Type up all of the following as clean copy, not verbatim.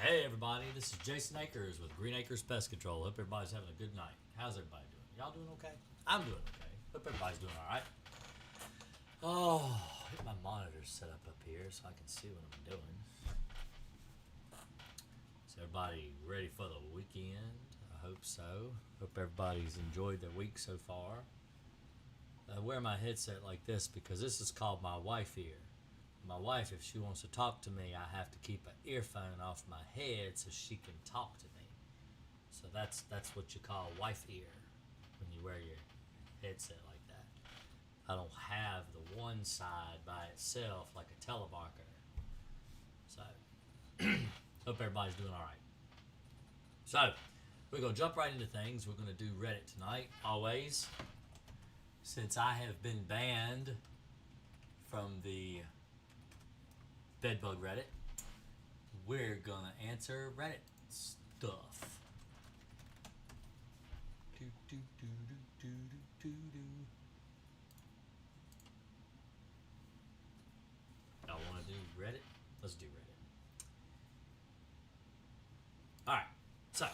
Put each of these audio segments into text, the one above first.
Hey everybody, this is Jason Akers with Green Acres Pest Control. Hope everybody's having a good night. How's everybody doing? Y'all doing okay? I'm doing okay. Hope everybody's doing all right. Oh, get my monitor set up here so I can see what I'm doing. Is everybody ready for the weekend? I hope so. Hope everybody's enjoyed their week so far. I wear my headset like this because this is called my wife ear. My wife, if she wants to talk to me, I have to keep an earphone off my head so she can talk to me. So that's what you call wife ear when you wear your headset like that. I don't have the one side by itself like a telemarketer. So hope everybody's doing all right. So we're gonna jump right into things. We're gonna do Reddit tonight, always. Since I have been banned from the bedbug Reddit, we're gonna answer Reddit stuff. Do, do, do, do, do, do, do. Y'all wanna do Reddit? Let's do Reddit. Alright, so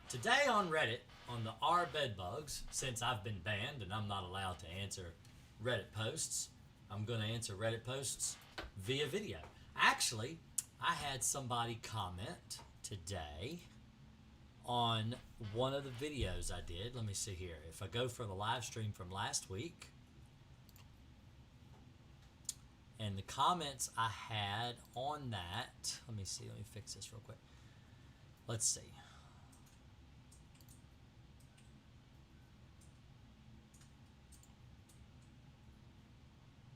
today on Reddit, on the R bedbugs, since I've been banned and I'm not allowed to answer Reddit posts, I'm gonna answer Reddit posts via video. Actually, I had somebody comment today on one of the videos I did. Let me see here. If I go for the live stream from last week, and the comments I had on that, let me see, let me fix this real quick. Let's see.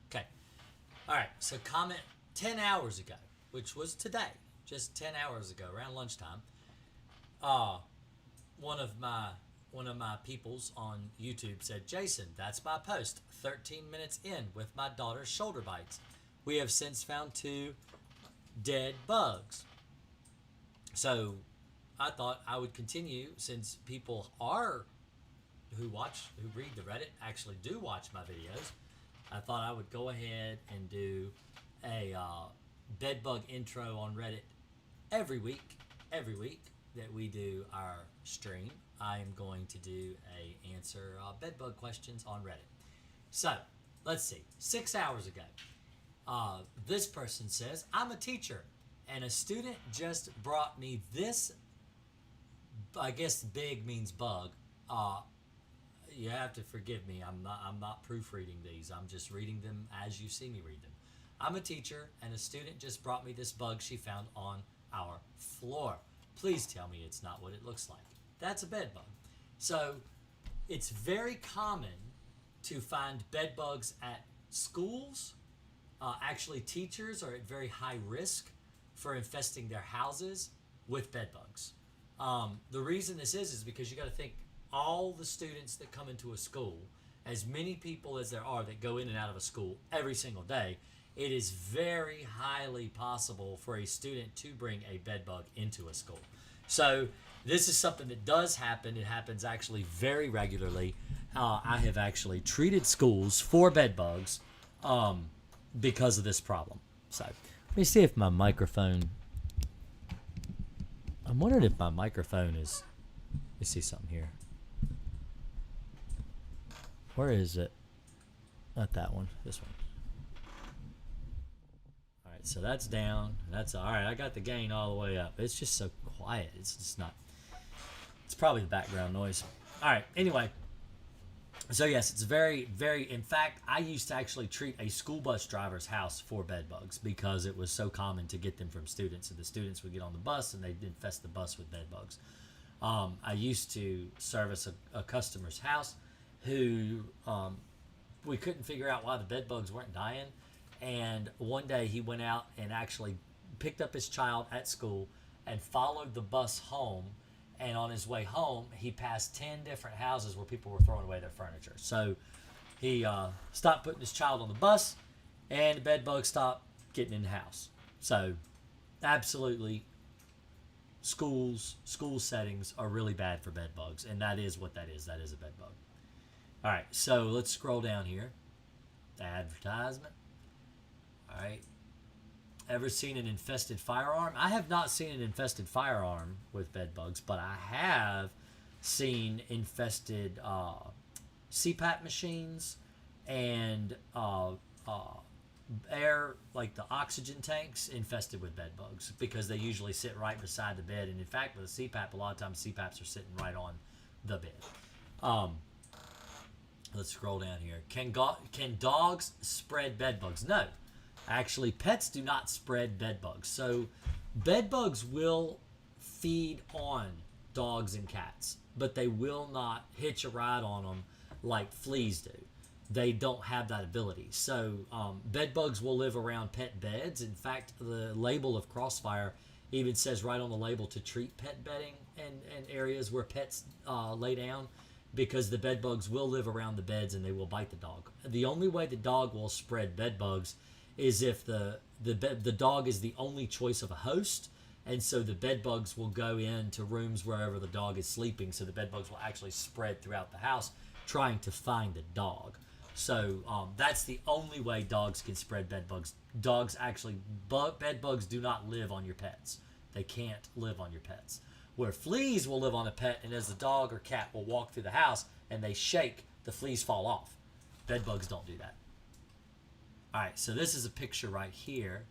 Okay. All right, so comment 10 hours ago, which was today, just 10 hours ago, around lunchtime. One of my peoples on YouTube said, Jason, that's my post. 13 minutes in with my daughter's shoulder bites. We have since found 2 dead bugs. So I thought I would continue, since people who read the Reddit actually do watch my videos. I thought I would go ahead and do a bedbug intro on Reddit every week that we do our stream. I am going to do a answer bedbug questions on Reddit. So let's see. 6 hours ago, this person says, I'm a teacher and a student just brought me this. I guess big means bug. You have to forgive me. I'm not proofreading these. I'm just reading them as you see me read them. I'm a teacher, and a student just brought me this bug she found on our floor. Please tell me it's not what it looks like. That's a bed bug. So it's very common to find bed bugs at schools. Actually, teachers are at very high risk for infesting their houses with bed bugs. The reason this is because you got to think, all the students that come into a school, as many people as there are that go in and out of a school every single day, it is very highly possible for a student to bring a bed bug into a school. So this is something that does happen. It happens actually very regularly. I have actually treated schools for bed bugs because of this problem. So let me see if my microphone, I'm wondering if my microphone is, let me see something here. Where is it? Not that one. This one. All right, so that's down. That's all right. I got the gain all the way up. It's just so quiet. It's just not. It's probably the background noise. All right. Anyway. So yes, it's very, very. In fact, I used to actually treat a school bus driver's house for bed bugs because it was so common to get them from students, and the students would get on the bus and they'd infest the bus with bed bugs. I used to service a customer's house who we couldn't figure out why the bed bugs weren't dying, and one day he went out and actually picked up his child at school and followed the bus home, and on his way home he passed 10 different houses where people were throwing away their furniture. So he stopped putting his child on the bus, and the bed bugs stopped getting in the house. So absolutely, school settings are really bad for bed bugs, and that is what that is. That is a bed bug. All right, so let's scroll down here. Advertisement. All right. Ever seen an infested firearm? I have not seen an infested firearm with bed bugs, but I have seen infested CPAP machines and air, like the oxygen tanks, infested with bed bugs because they usually sit right beside the bed. And in fact, with a CPAP, a lot of times CPAPs are sitting right on the bed. Let's scroll down here. Can dogs spread bed bugs? No. Actually, pets do not spread bed bugs. So bed bugs will feed on dogs and cats, but they will not hitch a ride on them like fleas do. They don't have that ability. So bed bugs will live around pet beds. In fact, the label of Crossfire even says right on the label to treat pet bedding and areas where pets lay down, because the bed bugs will live around the beds and they will bite the dog. The only way the dog will spread bed bugs is if the dog is the only choice of a host, and so the bed bugs will go into rooms wherever the dog is sleeping, so the bed bugs will actually spread throughout the house trying to find the dog. So that's the only way dogs can spread bed bugs. Dogs actually, bed bugs do not live on your pets. They can't live on your pets. Where fleas will live on a pet, and as the dog or cat will walk through the house and they shake, the fleas fall off. Bed bugs don't do that. All right, so this is a picture right here.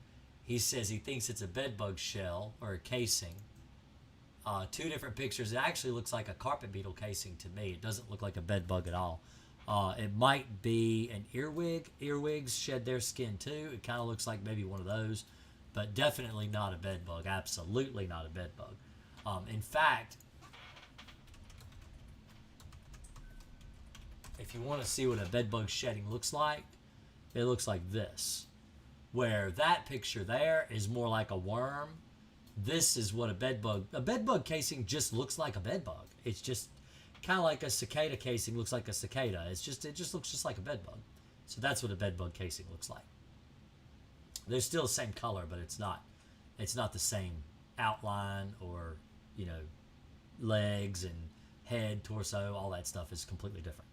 He says he thinks it's a bedbug shell or a casing. Two different pictures. It actually looks like a carpet beetle casing to me. It doesn't look like a bedbug at all. It might be an earwig. Earwigs shed their skin too. It kind of looks like maybe one of those, but definitely not a bedbug. Absolutely not a bedbug. In fact, if you want to see what a bedbug shedding looks like, it looks like this. Where that picture there is more like a worm. This is what a bedbug casing just looks like a bedbug. It's just kind of like a cicada casing looks like a cicada. It just looks just like a bedbug. So that's what a bedbug casing looks like. They're still the same color, but it's not the same outline or, legs and head, torso, all that stuff is completely different.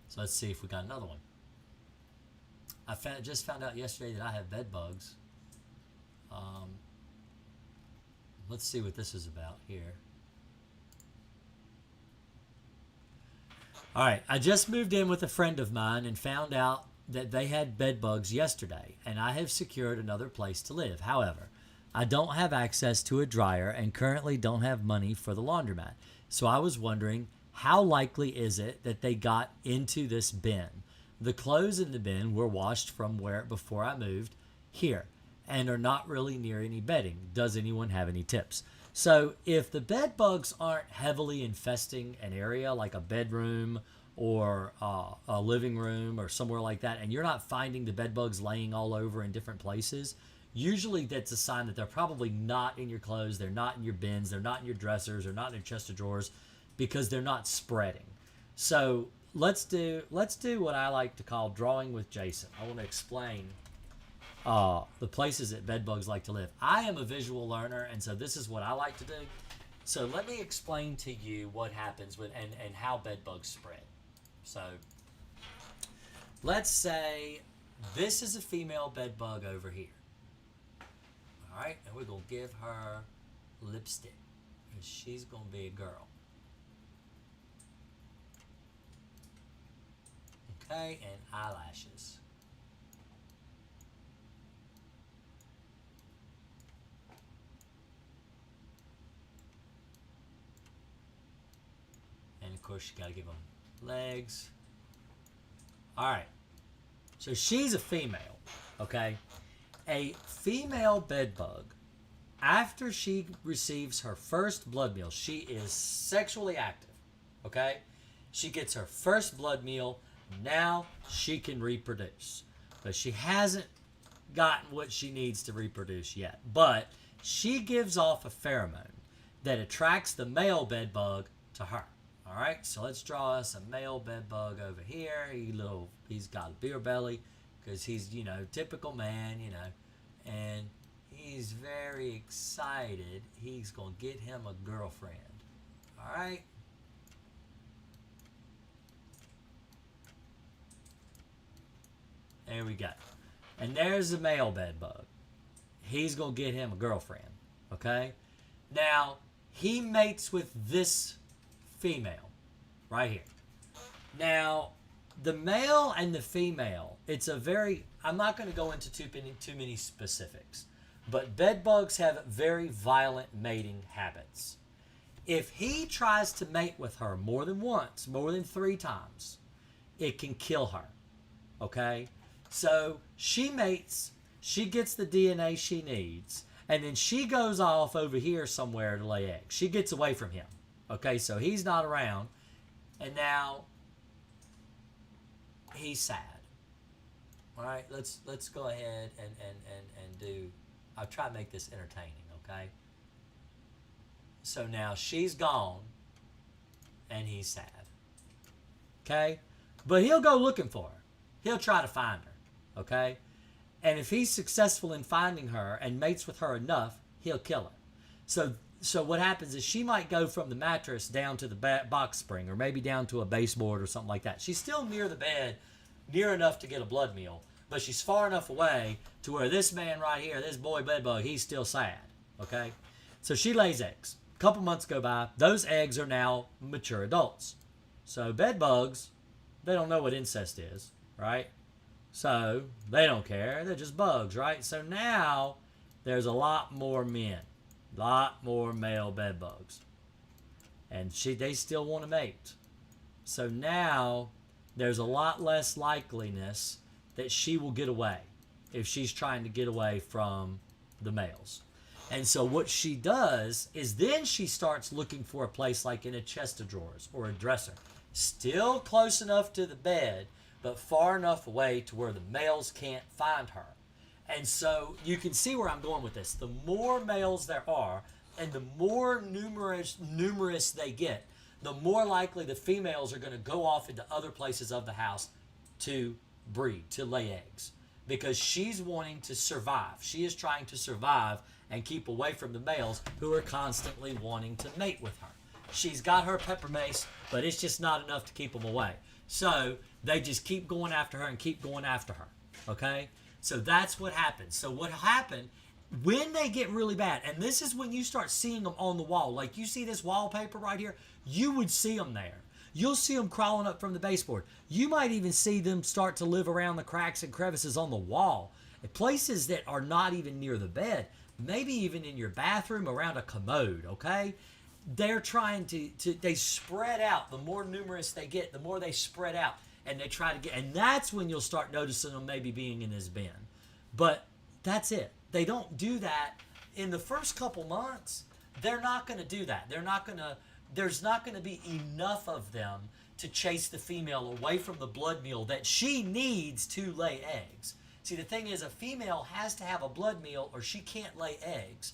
So let's see if we got another one. I just found out yesterday that I have bed bugs. Let's see what this is about here. All right, I just moved in with a friend of mine and found out that they had bed bugs yesterday, and I have secured another place to live. However, I don't have access to a dryer and currently don't have money for the laundromat. So I was wondering, how likely is it that they got into this bin? The clothes in the bin were washed from before I moved here and are not really near any bedding. Does anyone have any tips? So if the bed bugs aren't heavily infesting an area like a bedroom or a living room or somewhere like that, and you're not finding the bed bugs laying all over in different places, usually that's a sign that they're probably not in your clothes, they're not in your bins, they're not in your dressers, they're not in your chest of drawers, because they're not spreading. So let's do what I like to call drawing with Jason. I want to explain the places that bed bugs like to live. I am a visual learner, and so this is what I like to do. So let me explain to you what happens with and how bed bugs spread. So let's say this is a female bed bug over here. All right, and we're going to give her lipstick, and she's going to be a girl. Okay, and eyelashes. And of course, you got to give them legs. All right, so she's a female, okay? A female bed bug, after she receives her first blood meal, she is sexually active, okay? She gets her first blood meal. Now she can reproduce, but she hasn't gotten what she needs to reproduce yet. But she gives off a pheromone that attracts the male bed bug to her. All right, so let's draw us a male bed bug over here. He's got a beer belly because he's, typical man, and he's very excited. He's going to get him a girlfriend. All right. There we go. And there's the male bed bug. He's going to get him a girlfriend. Okay? Now, he mates with this female right here. Now, the male and the female, it's a very, I'm not going to go into too many specifics, but bed bugs have very violent mating habits. If he tries to mate with her more than once, more than 3 times, it can kill her. Okay? So she mates, she gets the DNA she needs, and then she goes off over here somewhere to lay eggs. She gets away from him. Okay, so he's not around, and now he's sad. All right, let's go ahead and do, I'll try to make this entertaining, okay? So now she's gone, and he's sad. Okay? But he'll go looking for her. He'll try to find her. Okay? And if he's successful in finding her and mates with her enough, he'll kill her. So what happens is she might go from the mattress down to the box spring, or maybe down to a baseboard or something like that. She's still near the bed, near enough to get a blood meal, but she's far enough away to where this man right here, this boy bedbug, he's still sad. Okay? So she lays eggs. A couple months go by. Those eggs are now mature adults. So bedbugs, they don't know what incest is, right? So they don't care. They're just bugs, right? So now there's a lot more men, a lot more male bedbugs, and they still want to mate. So now there's a lot less likeliness that she will get away if she's trying to get away from the males. And so what she does is then she starts looking for a place like in a chest of drawers or a dresser, still close enough to the bed, but far enough away to where the males can't find her. And so you can see where I'm going with this. The more males there are, and the more numerous they get, the more likely the females are going to go off into other places of the house to breed, to lay eggs. Because she's wanting to survive. She is trying to survive and keep away from the males who are constantly wanting to mate with her. She's got her pepper mace, but it's just not enough to keep them away. So they just keep going after her and keep going after her. Okay? So that's what happens. So what happened when they get really bad, and this is when you start seeing them on the wall. Like you see this wallpaper right here, you would see them there. You'll see them crawling up from the baseboard. You might even see them start to live around the cracks and crevices on the wall. Places that are not even near the bed. Maybe even in your bathroom around a commode, okay? They're trying to they spread out. The more numerous they get, the more they spread out. And they try to get, and that's when you'll start noticing them maybe being in his bin. But that's it. They don't do that in the first couple months. They're not going to do that. There's not going to be enough of them to chase the female away from the blood meal that she needs to lay eggs. See, the thing is, a female has to have a blood meal or she can't lay eggs.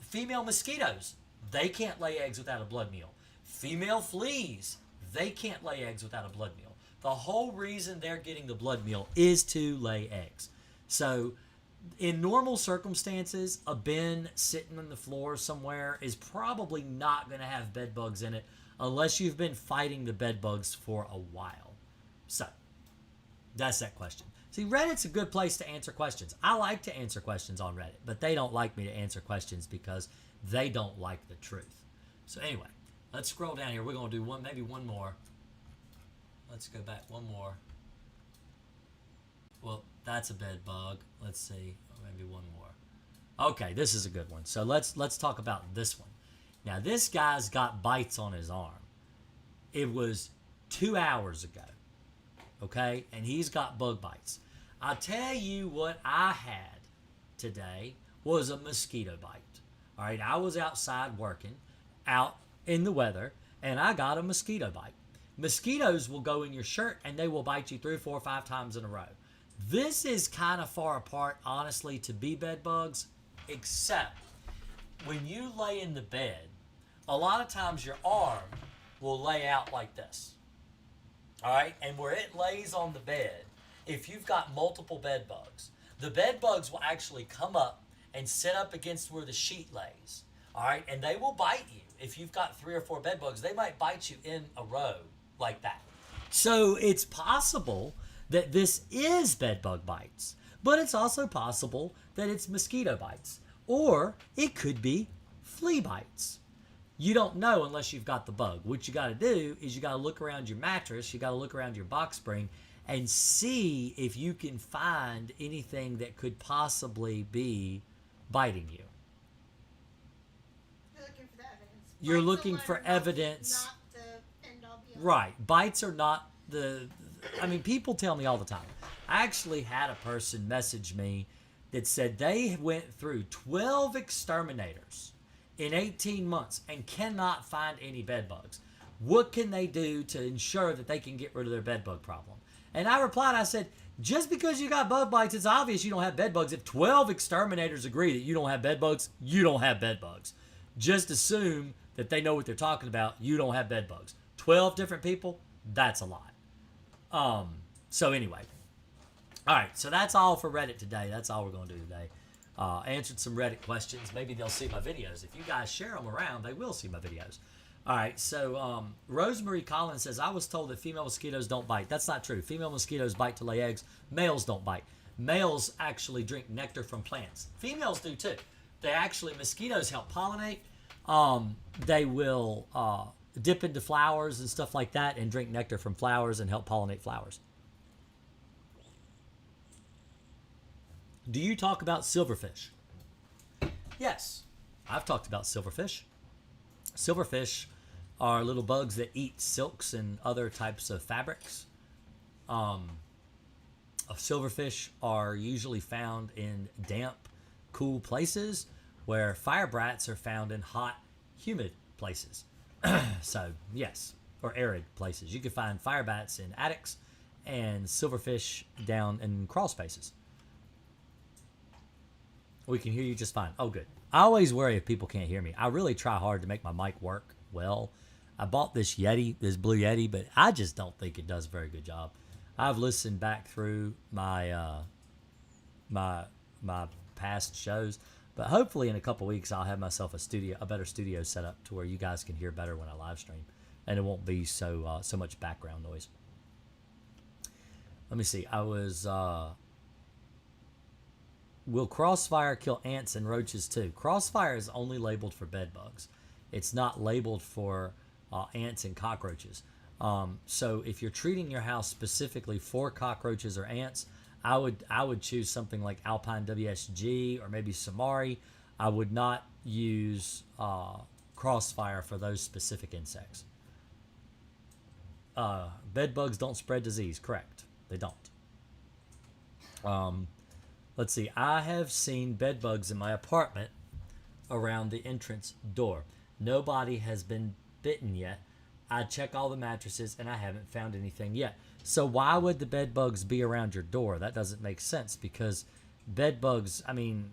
Female mosquitoes, they can't lay eggs without a blood meal. Female fleas, they can't lay eggs without a blood meal. The whole reason they're getting the blood meal is to lay eggs. So in normal circumstances, a bin sitting on the floor somewhere is probably not going to have bed bugs in it unless you've been fighting the bed bugs for a while. So that's that question. See, Reddit's a good place to answer questions. I like to answer questions on Reddit, but they don't like me to answer questions because they don't like the truth. So anyway, let's scroll down here. We're going to do maybe one more. Let's go back one more. Well, that's a bed bug. Let's see, maybe one more. Okay, this is a good one. So let's talk about this one. Now, this guy's got bites on his arm. It was 2 hours ago. Okay, and he's got bug bites. I'll tell you what I had today was a mosquito bite. All right, I was outside working, out in the weather, and I got a mosquito bite. Mosquitoes will go in your shirt and they will bite you 3, 4, 5 times in a row. This is kind of far apart, honestly, to be bed bugs, except when you lay in the bed, a lot of times your arm will lay out like this. All right, and where it lays on the bed, if you've got multiple bed bugs, the bed bugs will actually come up and sit up against where the sheet lays. All right, and they will bite you. If you've got 3 or 4 bed bugs, they might bite you in a row like that. So it's possible that this is bedbug bites, but it's also possible that it's mosquito bites, or it could be flea bites. You don't know unless you've got the bug. What you got to do is you got to look around your mattress, you got to look around your box spring, and see if you can find anything that could possibly be biting you. You're looking for evidence. Not the end all be all. Right. Bites are not the. I mean, people tell me all the time. I actually had a person message me that said they went through 12 exterminators in 18 months and cannot find any bed bugs. What can they do to ensure that they can get rid of their bed bug problem? And I replied, I said, just because you got bug bites, it's obvious you don't have bed bugs. If 12 exterminators agree that you don't have bed bugs, you don't have bed bugs. Just assume that they know what they're talking about. You don't have bed bugs. 12 different people, that's a lot. So anyway. All right, so that's all for Reddit today. That's all we're going to do today. Answered some Reddit questions. Maybe they'll see my videos. If you guys share them around, they will see my videos. All right, so Rosemary Collins says, I was told that female mosquitoes don't bite. That's not true. Female mosquitoes bite to lay eggs. Males don't bite. Males actually drink nectar from plants. Females do too. Mosquitoes help pollinate. They will dip into flowers and stuff like that and drink nectar from flowers and help pollinate flowers. Do you talk about silverfish? Yes, I've talked about silverfish. Silverfish are little bugs that eat silks and other types of fabrics. Silverfish are usually found in damp, cool places, where fire brats are found in hot, humid places. So, yes, or arid places. You can find fire bats in attics and silverfish down in crawl spaces. We can hear you just fine. Oh, good. I always worry if people can't hear me. I really try hard to make my mic work well. I bought this Yeti, this Blue Yeti, but I just don't think it does a very good job. I've listened back through my my past shows, but hopefully in a couple weeks I'll have myself a better studio set up to where you guys can hear better when I live stream, and it won't be so much background noise. Let me see. Will crossfire kill ants and roaches too? Crossfire is only labeled for bed bugs. It's not labeled for ants and cockroaches. So if you're treating your house specifically for cockroaches or ants, I would choose something like Alpine WSG or maybe Samari. I would not use crossfire for those specific insects. Bed bugs don't spread disease. Correct. They don't. Let's see. I have seen bed bugs in my apartment around the entrance door. Nobody has been bitten yet. I check all the mattresses and I haven't found anything yet. So why would the bed bugs be around your door? That doesn't make sense, because bed bugs, I mean,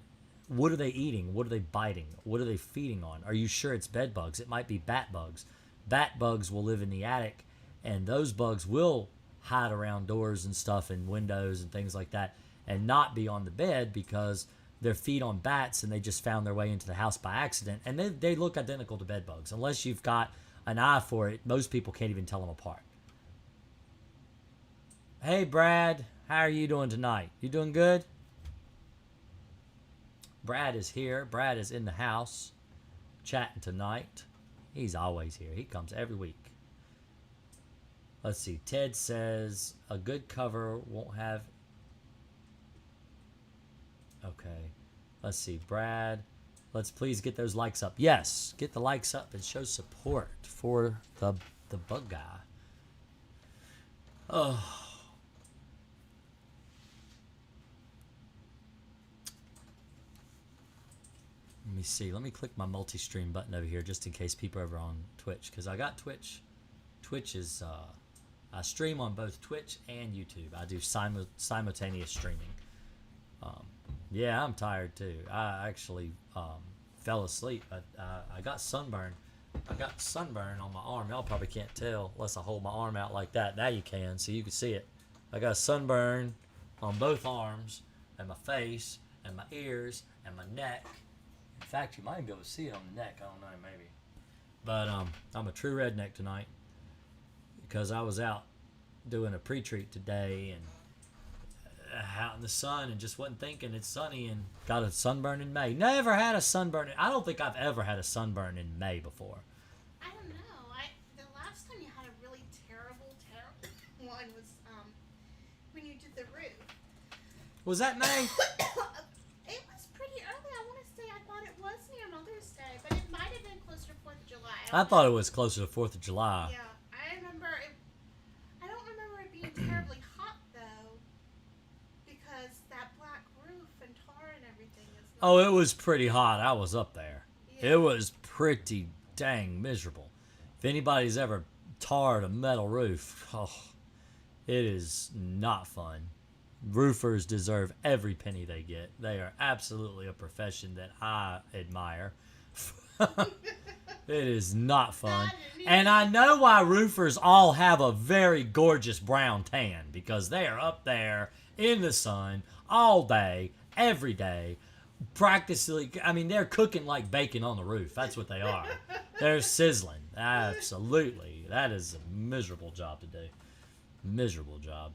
what are they eating? What are they biting? What are they feeding on? Are you sure it's bed bugs? It might be bat bugs. Bat bugs will live in the attic, and those bugs will hide around doors and stuff and windows and things like that, and not be on the bed because they're feed on bats and they just found their way into the house by accident. And they look identical to bed bugs. Unless you've got an eye for it, most people can't even tell them apart. Hey, Brad. How are you doing tonight? You doing good? Brad is here. Brad is in the house chatting tonight. He's always here. He comes every week. Let's see. Ted says a good cover won't have... Okay. Let's see. Brad, let's please get those likes up. Yes. Get the likes up and show support for the bug guy. Oh. Let me see. Let me click my multi-stream button over here just in case people are over on Twitch, because I got Twitch. Twitch is... I stream on both Twitch and YouTube. I do simultaneous streaming. Yeah, I'm tired too. I actually fell asleep. I got sunburn. I got sunburn on my arm. Y'all probably can't tell unless I hold my arm out like that. Now you can, so you can see it. I got sunburn on both arms and my face and my ears and my neck. In fact, you might be able to see it on the neck. I don't know, maybe. But I'm a true redneck tonight because I was out doing a pre-treat today, and out in the sun and just wasn't thinking it's sunny and got a sunburn in May. Never had a sunburn. I don't think I've ever had a sunburn in May before. I don't know. The last time you had a really terrible one was when you did the roof. Was that May? It was pretty early. I want to say I thought it was near Mother's Day, but it might have been closer to 4th of July. I thought it was closer to 4th of July. Yeah, I remember it. I don't remember it being terribly hot though, because that black roof and tar and everything is. Oh, it was pretty hot. I was up there. Yeah. It was pretty dang miserable. If anybody's ever tarred a metal roof, oh, it is not fun. Roofers deserve every penny they get. They are absolutely a profession that I admire. It is not fun. And I know why roofers all have a very gorgeous brown tan, because they are up there in the sun all day, every day, practically. I mean, they're cooking like bacon on the roof. That's what they are. They're sizzling. Absolutely. That is a miserable job to do. Miserable job.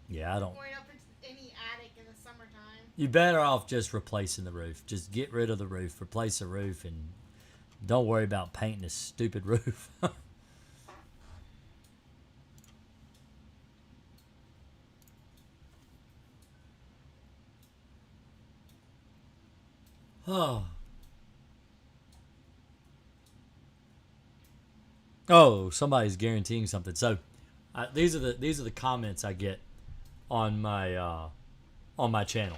Yeah, I don't. Going up into any attic in the summertime. You're better off just replacing the roof. Just get rid of the roof, replace the roof, and don't worry about painting a stupid roof. Oh. Oh, somebody's guaranteeing something. So, these are the comments I get on my channel.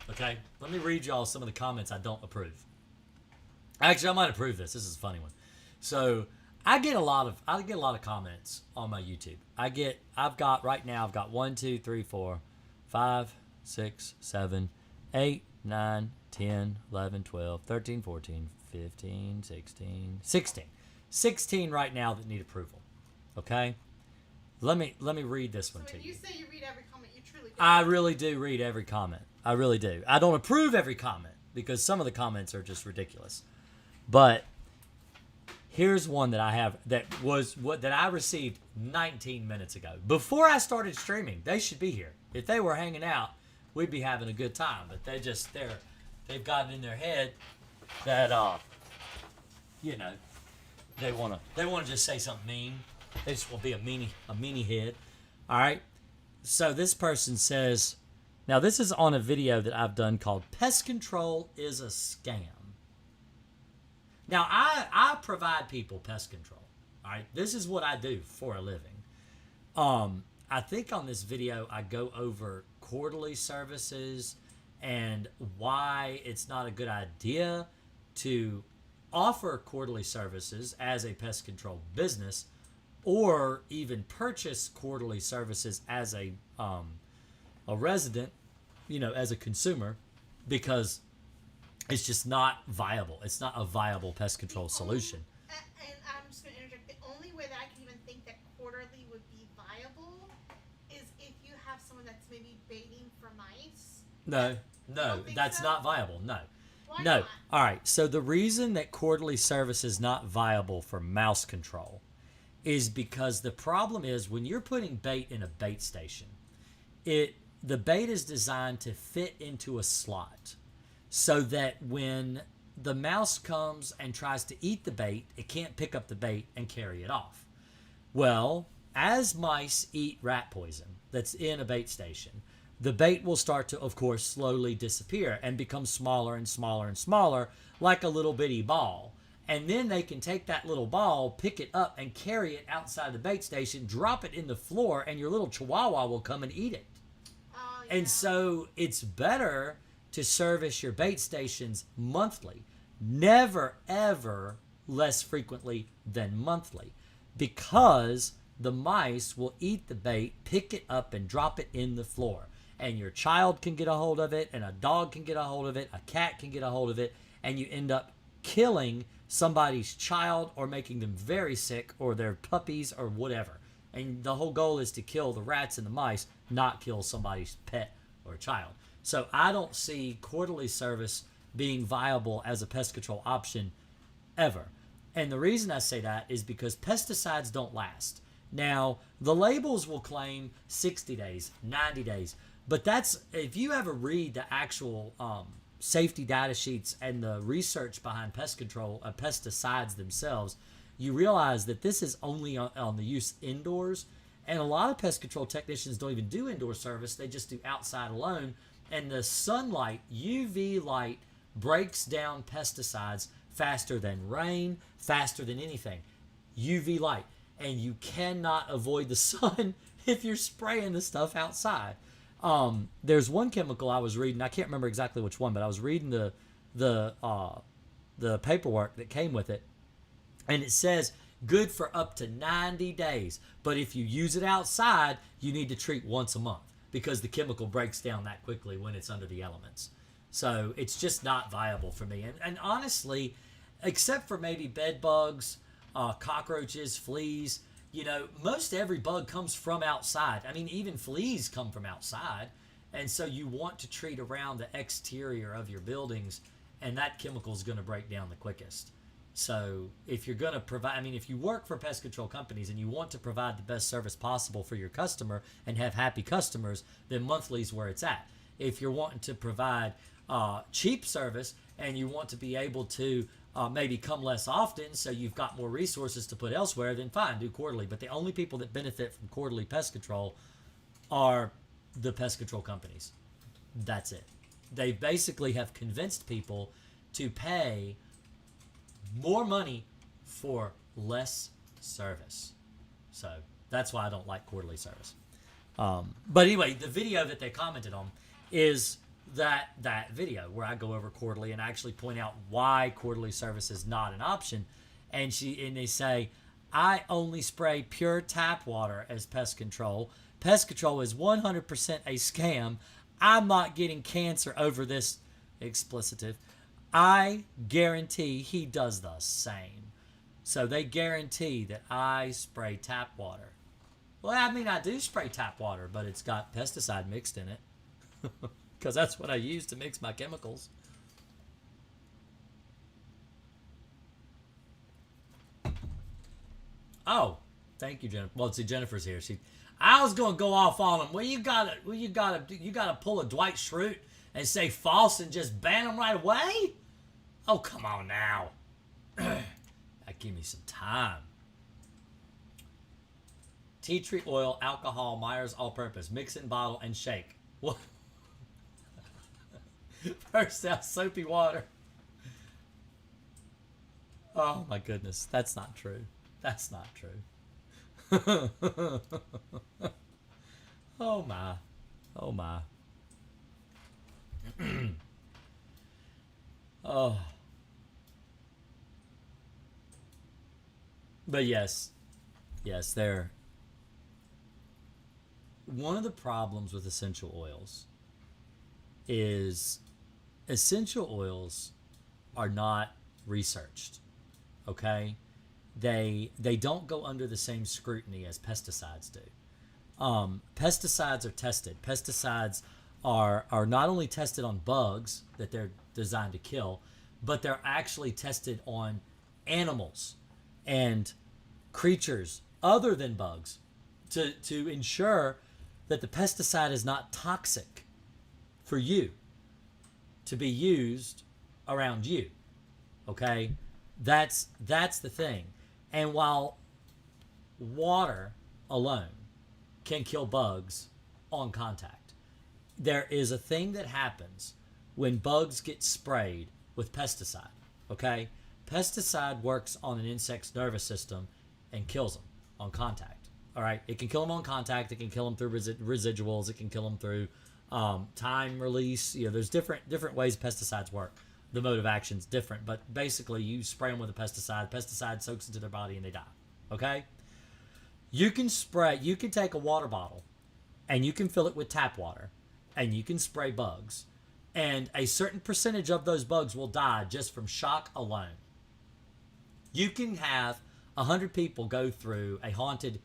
Okay, let me read y'all some of the comments I don't approve. Actually, I might approve this. This is a funny one. So I get a lot of comments on my YouTube. I've got 1, 2, 3, 4, 5, 6, 7, 8, 9, 10, 11, 12, 13, 14, 15, 16, 16 right now that need approval. Okay? Let me read this one to you. So when you say you read every comment, you truly do. I really do read every comment. I really do. I don't approve every comment because some of the comments are just ridiculous. But here's one that I have that I received 19 minutes ago. Before I started streaming, they should be here. If they were hanging out, we'd be having a good time. But they've gotten in their head that they wanna just say something mean. They just want to be a meanie head. All right. So this person says, now this is on a video that I've done called "Pest Control is a Scam." Now I provide people pest control. All right. This is what I do for a living. I think on this video I go over quarterly services and why it's not a good idea to offer quarterly services as a pest control business, or even purchase quarterly services as a resident, as a consumer, because it's just not viable. It's not a viable pest control solution. And I'm just going to interject. The only way that I can even think that quarterly would be viable is if you have someone that's maybe baiting for mice. No, that's so? not viable. No. Why No. not? All right. So the reason that quarterly service is not viable for mouse control is because the problem is when you're putting bait in a bait station, the bait is designed to fit into a slot so that when the mouse comes and tries to eat the bait, it can't pick up the bait and carry it off. Well, as mice eat rat poison that's in a bait station, the bait will start to, of course, slowly disappear and become smaller and smaller and smaller, like a little bitty ball. And then they can take that little ball, pick it up, and carry it outside the bait station, drop it in the floor, and your little chihuahua will come and eat it. Oh, yeah. And so it's better to service your bait stations monthly. Never, ever less frequently than monthly. Because the mice will eat the bait, pick it up, and drop it in the floor. And your child can get a hold of it, and a dog can get a hold of it, a cat can get a hold of it, and you end up killing somebody's child or making them very sick, or their puppies or whatever. And the whole goal is to kill the rats and the mice, not kill somebody's pet or child. So I don't see quarterly service being viable as a pest control option ever. And the reason I say that is because pesticides don't last. Now, the labels will claim 60 days, 90 days, but that's if you ever read the actual safety data sheets and the research behind pest control, pesticides themselves, you realize that this is only on the use indoors. And a lot of pest control technicians don't even do indoor service, they just do outside alone. And the sunlight, UV light, breaks down pesticides faster than rain, faster than anything. UV light. And you cannot avoid the sun if you're spraying the stuff outside. There's one chemical I was reading. I can't remember exactly which one, but I was reading the paperwork that came with it, and it says good for up to 90 days. But if you use it outside, you need to treat once a month because the chemical breaks down that quickly when it's under the elements. So it's just not viable for me. And honestly, except for maybe bed bugs, cockroaches, fleas, most every bug comes from outside. I mean, even fleas come from outside. And so you want to treat around the exterior of your buildings, and that chemical is going to break down the quickest. So if you're going to provide, if you work for pest control companies and you want to provide the best service possible for your customer and have happy customers, then monthly is where it's at. If you're wanting to provide cheap service and you want to be able to maybe come less often so you've got more resources to put elsewhere, then fine, do quarterly. But the only people that benefit from quarterly pest control are the pest control companies. That's it. They basically have convinced people to pay more money for less service. So that's why I don't like quarterly service. But anyway, the video that they commented on is that video where I go over quarterly and I actually point out why quarterly service is not an option. And they say, I only spray pure tap water as pest control. Pest control is 100% a scam. I'm not getting cancer over this explicitive. I guarantee he does the same. So they guarantee that I spray tap water. Well, I do spray tap water, but it's got pesticide mixed in it. Because that's what I use to mix my chemicals. Oh, thank you, Jennifer. Well, see, Jennifer's here. I was gonna go off on him. You gotta pull a Dwight Schrute and say false and just ban him right away. Oh, come on now. Give me some time. Tea tree oil, alcohol, Myers all-purpose, mix in bottle and shake. What? First out soapy water. Oh my goodness, that's not true. That's not true. Oh my. Oh my. Oh. But yes, they're one of the problems with essential oils is essential oils are not researched. Okay? They don't go under the same scrutiny as pesticides do. Pesticides are tested. Pesticides are not only tested on bugs that they're designed to kill, but they're actually tested on animals and creatures other than bugs to ensure that the pesticide is not toxic for you to be used around you. Okay? That's the thing. And while water alone can kill bugs on contact, there is a thing that happens when bugs get sprayed with pesticide. Okay? Pesticide works on an insect's nervous system and kills them on contact. All right? It can kill them on contact. It can kill them through residuals. It can kill them through time release. There's different ways pesticides work. The mode of action is different, but basically you spray them with a pesticide. Pesticide soaks into their body and they die. Okay? You can take a water bottle and you can fill it with tap water and you can spray bugs, and a certain percentage of those bugs will die just from shock alone. You can have 100 people go through a haunted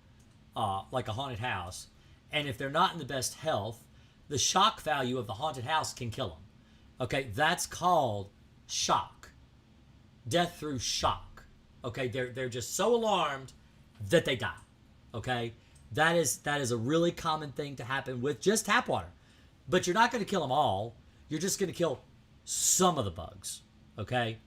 house, and if they're not in the best health, the shock value of the haunted house can kill them. Okay, that's called shock. Death through shock. Okay, they're just so alarmed that they die. Okay, that is a really common thing to happen with just tap water. But you're not going to kill them all. You're just going to kill some of the bugs. Okay,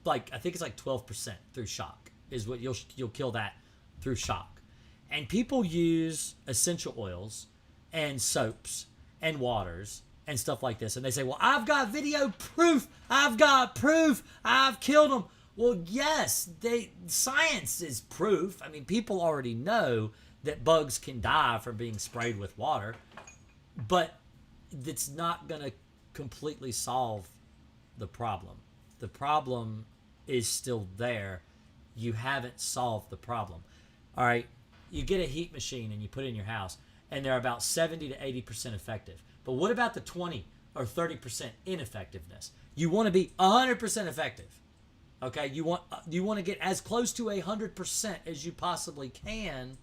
like I think it's like 12% through shock is what you'll kill that through shock. And people use essential oils and soaps and waters and stuff like this, and they say, "Well, I've got video proof. I've got proof. I've killed them." Well, yes, science is proof. I mean, people already know that bugs can die from being sprayed with water, but it's not going to completely solve the problem. The problem is still there. You haven't solved the problem. All right, you get a heat machine and you put it in your house, and they're about 70 to 80% effective. But what about the 20 or 30% ineffectiveness? You want to be 100% effective. Okay, you want to get as close to 100% as you possibly can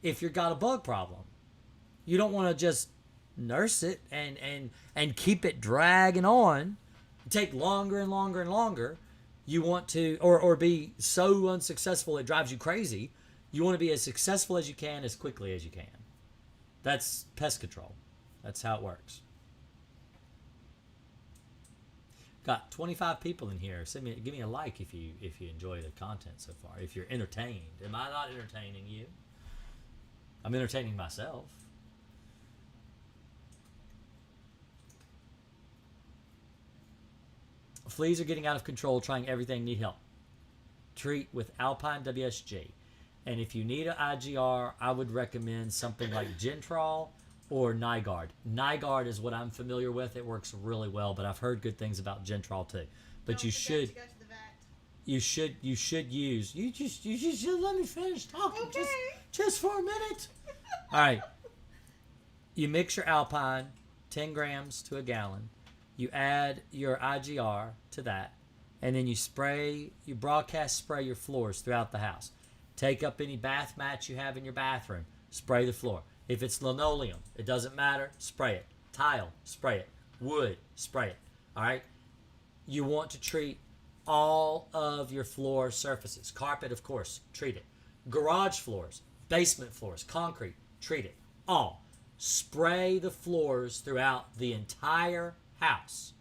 if you've got a bug problem. You don't want to just nurse it and keep it dragging on, take longer and longer and longer. You want to or be so unsuccessful it drives you crazy. You want to be as successful as you can as quickly as you can. That's pest control. That's how it works. Got 25 people in here. Give me a like if you enjoy the content so far. If you're entertained. Am I not entertaining you? I'm entertaining myself. Fleas are getting out of control, trying everything, need help. Treat with Alpine WSG. And if you need an IGR, I would recommend something like Gentrol or Nigard. Nigard is what I'm familiar with. It works really well, but I've heard good things about Gentrol too. But Don't you forget should to go to the vet. you should use you just let me finish talking Okay. just for a minute. All right. You mix your Alpine 10 grams to a gallon. You add your IGR to that, and then you broadcast spray your floors throughout the house. Take up any bath mats you have in your bathroom, spray the floor. If it's linoleum, it doesn't matter, spray it. Tile, spray it. Wood, spray it. All right? You want to treat all of your floor surfaces. Carpet, of course, treat it. Garage floors, basement floors, concrete, treat it. All. Spray the floors throughout the entire house.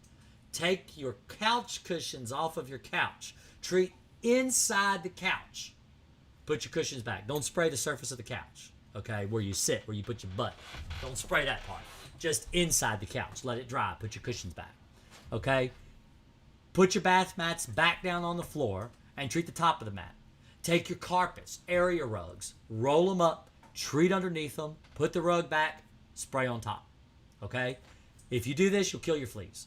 Take your couch cushions off of your couch. Treat inside the couch. Put your cushions back. Don't spray the surface of the couch, okay, where you sit, where you put your butt. Don't spray that part. Just inside the couch. Let it dry. Put your cushions back, okay? Put your bath mats back down on the floor and treat the top of the mat. Take your carpets, area rugs, roll them up, treat underneath them, put the rug back, spray on top, okay? If you do this, you'll kill your fleas.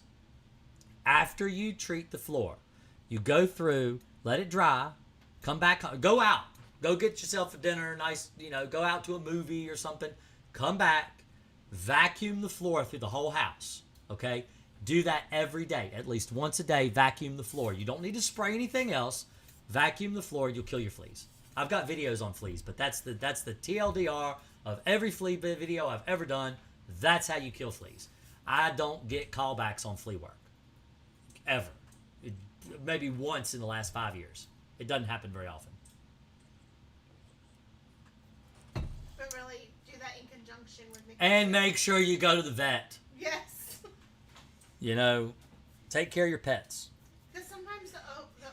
After you treat the floor, you go through, let it dry, come back, go out. Go get yourself a dinner, nice, go out to a movie or something. Come back, vacuum the floor through the whole house, okay? Do that every day. At least once a day, vacuum the floor. You don't need to spray anything else. Vacuum the floor, you'll kill your fleas. I've got videos on fleas, but that's the TLDR of every flea video I've ever done. That's how you kill fleas. I don't get callbacks on flea work. Ever. Maybe once in the last 5 years. It doesn't happen very often. But really, do that in conjunction with making And make sure you go to the vet. Yes. Take care of your pets. Because sometimes the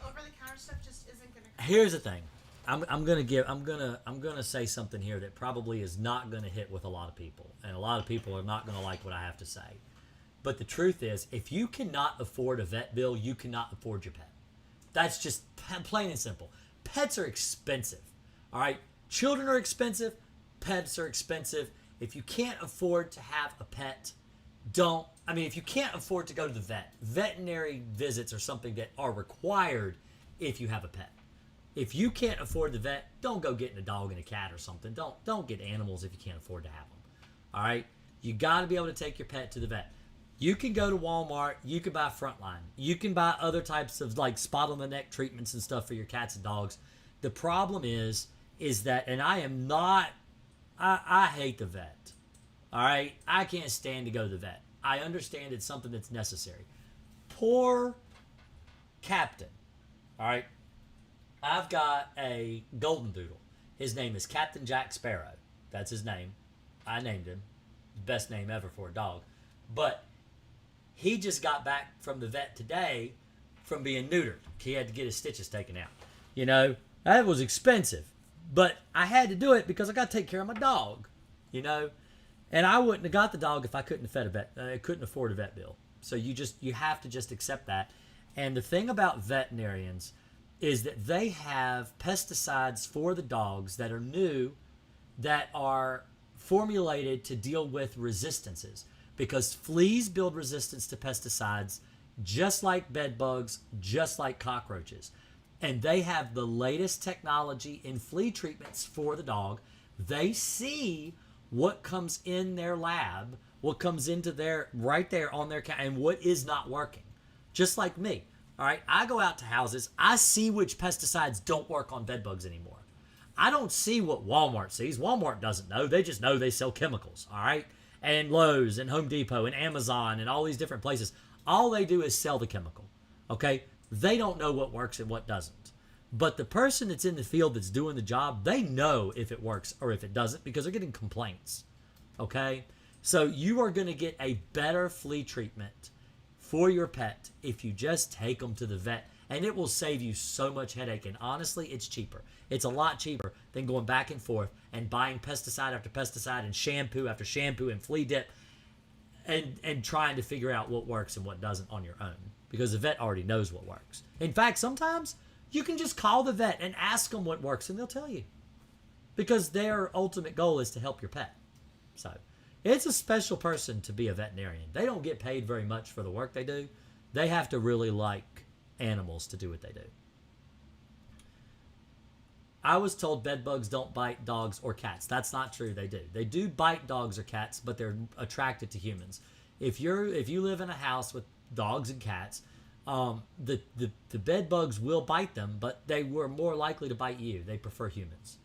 over-the-counter stuff just isn't going to. Here's the thing. I'm gonna say something here that probably is not gonna hit with a lot of people, and a lot of people are not gonna like what I have to say. But the truth is, if you cannot afford a vet bill, you cannot afford your pet. That's just plain and simple. Pets are expensive. All right, children are expensive. Pets are expensive. If you can't afford to have a pet, if you can't afford to go to the vet, veterinary visits are something that are required if you have a pet. If you can't afford the vet, don't go getting a dog and a cat or something. Don't get animals if you can't afford to have them. All right? You got to be able to take your pet to the vet. You can go to Walmart. You can buy Frontline. You can buy other types of like spot on the neck treatments and stuff for your cats and dogs. The problem is that, and I hate the vet. All right? I can't stand to go to the vet. I understand it's something that's necessary. Poor Captain. All right? I've got a golden doodle. His name is Captain Jack Sparrow. That's his name. I named him. Best name ever for a dog. But he just got back from the vet today from being neutered. He had to get his stitches taken out. You know, that was expensive. But I had to do it because I got to take care of my dog. You know, and I wouldn't have got the dog if I couldn't afford a vet bill. So you have to just accept that. And the thing about veterinarians is that they have pesticides for the dogs that are new, that are formulated to deal with resistances, because fleas build resistance to pesticides just like bed bugs, just like cockroaches. And they have the latest technology in flea treatments for the dog. They see what comes in their lab, what comes into their, right there on their, and what is not working. Just like me. All right, I go out to houses. I see which pesticides don't work on bed bugs anymore. I don't see what Walmart sees. Walmart doesn't know. They just know they sell chemicals, all right? And Lowe's and Home Depot and Amazon and all these different places. All they do is sell the chemical, okay? They don't know what works and what doesn't. But the person that's in the field that's doing the job, they know if it works or if it doesn't, because they're getting complaints, okay? So you are going to get a better flea treatment for your pet if you just take them to the vet, and it will save you so much headache. And honestly, it's cheaper. It's a lot cheaper than going back and forth and buying pesticide after pesticide and shampoo after shampoo and flea dip and trying to figure out what works and what doesn't on your own, because the vet already knows what works. In fact, sometimes you can just call the vet and ask them what works, and they'll tell you, because their ultimate goal is to help your pet. So it's a special person to be a veterinarian. They don't get paid very much for the work they do. They have to really like animals to do what they do. I was told bed bugs don't bite dogs or cats. That's not true. They do. They do bite dogs or cats, but they're attracted to humans. If you live in a house with dogs and cats, the bed bugs will bite them, but they were more likely to bite you. They prefer humans.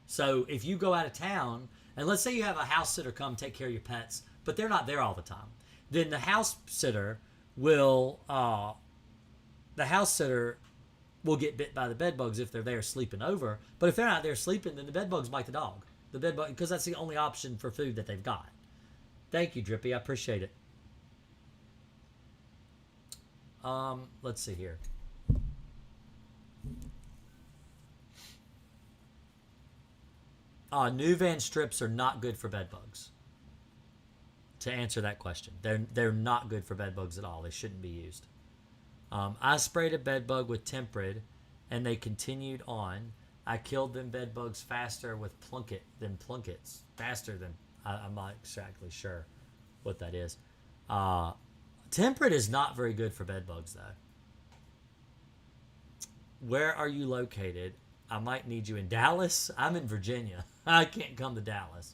So if you go out of town, and let's say you have a house sitter come take care of your pets, but they're not there all the time, then the house sitter will get bit by the bed bugs if they're there sleeping over. But if they're not there sleeping, then the bed bugs bite the dog. The bed bug, because that's the only option for food that they've got. Thank you, Drippy. I appreciate it. Let's see here. Nuvan strips are not good for bed bugs. To answer that question, they're not good for bed bugs at all. They shouldn't be used. I sprayed a bed bug with Temprid, and they continued on. I killed them bed bugs faster with Plunkets. Faster than, I'm not exactly sure what that is. Temprid is not very good for bed bugs, though. Where are you located? I might need you in Dallas. I'm in Virginia. I can't come to Dallas.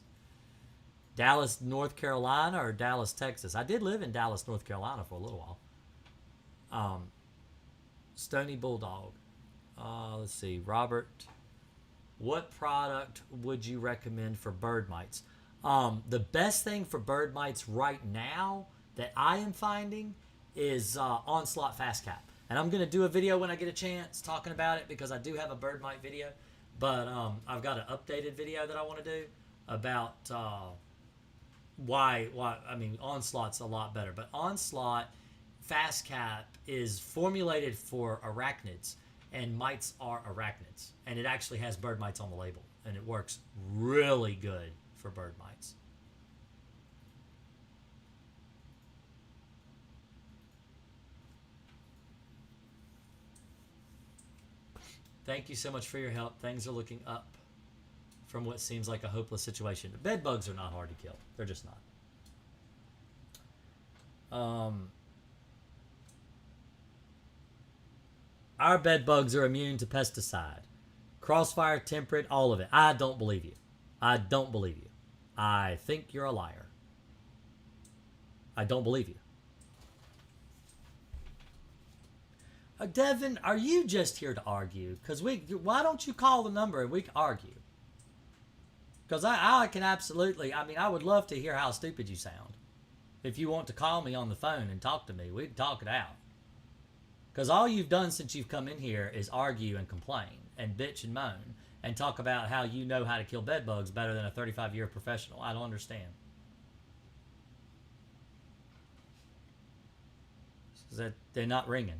Dallas, North Carolina, or Dallas, Texas? I did live in Dallas, North Carolina for a little while. Stony Bulldog. Let's see. Robert, what product would you recommend for bird mites? The best thing for bird mites right now that I am finding is Onslaught Fast Cap. And I'm going to do a video when I get a chance talking about it, because I do have a bird mite video. But I've got an updated video that I want to do about why I mean, Onslaught's a lot better. But Onslaught Fast Cap is formulated for arachnids, and mites are arachnids. And it actually has bird mites on the label, and it works really good for bird mites. Thank you so much for your help. Things are looking up from what seems like a hopeless situation. Bed bugs are not hard to kill. They're just not. Our bed bugs are immune to pesticide. Crossfire, Temprid, all of it. I don't believe you. I don't believe you. I think you're a liar. I don't believe you. Devin, are you just here to argue? Because why don't you call the number and we can argue? Because I can absolutely, I mean, I would love to hear how stupid you sound. If you want to call me on the phone and talk to me, we can talk it out. Because all you've done since you've come in here is argue and complain and bitch and moan. and talk about how you know how to kill bed bugs better than a 35-year professional. I don't understand. That they're not ringing.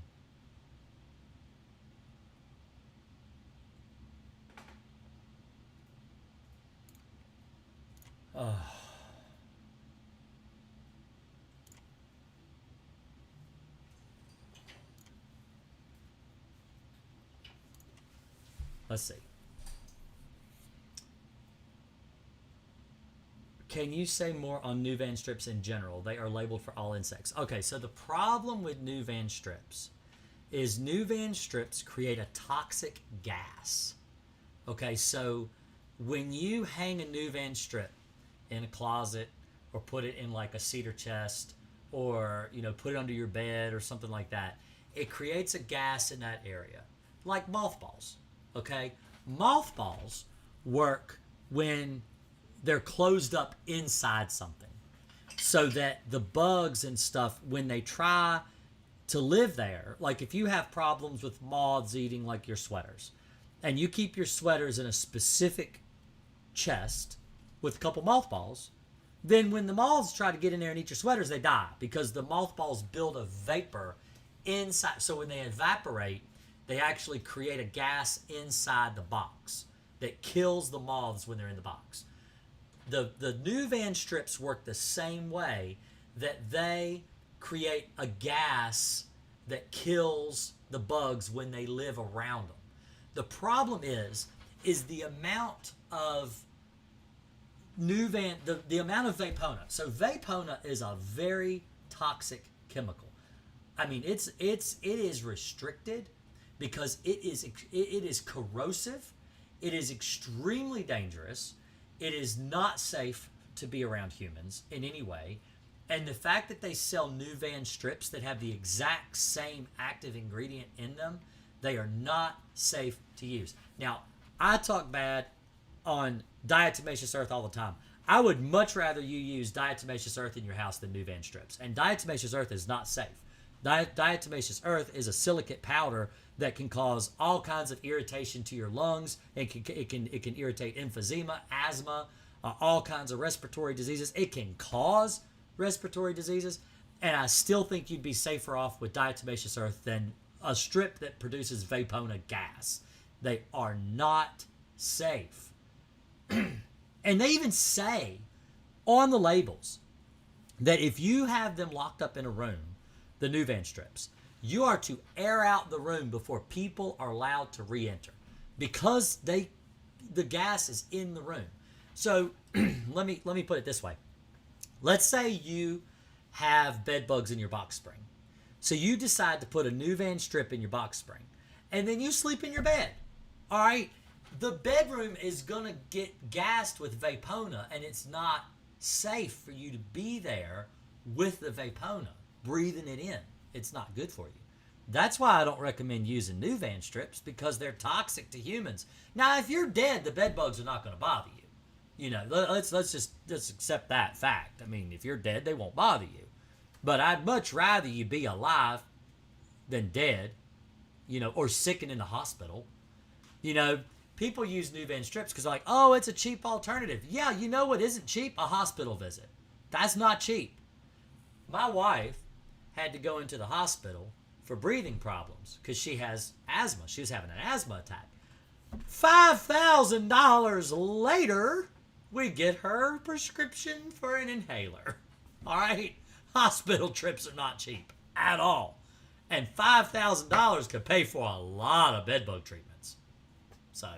Let's see. Can you say more on Nuvan strips in general? They are labeled for all insects. Okay, so the problem with Nuvan strips is Nuvan strips create a toxic gas. Okay, so when you hang a Nuvan strip in a closet or put it in like a cedar chest or, put it under your bed or something like that, it creates a gas in that area, like mothballs. Okay, mothballs work when they're closed up inside something, so that the bugs and stuff, when they try to live there, like if you have problems with moths eating like your sweaters, and you keep your sweaters in a specific chest with a couple mothballs, then when the moths try to get in there and eat your sweaters, they die because the mothballs build a vapor inside. So when they evaporate, they actually create a gas inside the box that kills the moths when they're in the box. The Nuvan strips work the same way, that they create a gas that kills the bugs when they live around them. The problem is the amount of Nuvan, the amount of Vapona. So Vapona is a very toxic chemical. I mean, it is restricted because it is corrosive. It is extremely dangerous. It is not safe to be around humans in any way. And the fact that they sell Nuvan strips that have the exact same active ingredient in them, they are not safe to use. Now, I talk bad on diatomaceous earth all the time. I would much rather you use diatomaceous earth in your house than Nuvan strips. And diatomaceous earth is not safe. Diatomaceous earth is a silicate powder that can cause all kinds of irritation to your lungs. It can irritate emphysema, asthma, all kinds of respiratory diseases. It can cause respiratory diseases. And I still think you'd be safer off with diatomaceous earth than a strip that produces Vapona gas. They are not safe. And they even say on the labels that if you have them locked up in a room, the Nuvan strips, you are to air out the room before people are allowed to re-enter, because the gas is in the room. So let me put it this way. Let's say you have bed bugs in your box spring. So you decide to put a Nuvan strip in your box spring, and then you sleep in your bed. All right? The bedroom is going to get gassed with Vapona, and it's not safe for you to be there with the Vapona, breathing it in. It's not good for you. That's why I don't recommend using Nuvan strips, because they're toxic to humans. Now, if you're dead, the bed bugs are not going to bother you. Let's accept that fact. I mean, if you're dead, they won't bother you. But I'd much rather you be alive than dead, or sick and in the hospital. People use Nuvan strips because they're like, oh, it's a cheap alternative. Yeah, you know what isn't cheap? A hospital visit. That's not cheap. My wife had to go into the hospital for breathing problems because she has asthma. She was having an asthma attack. $5,000 later, we get her prescription for an inhaler. All right? Hospital trips are not cheap at all. And $5,000 could pay for a lot of bedbug treatments. So,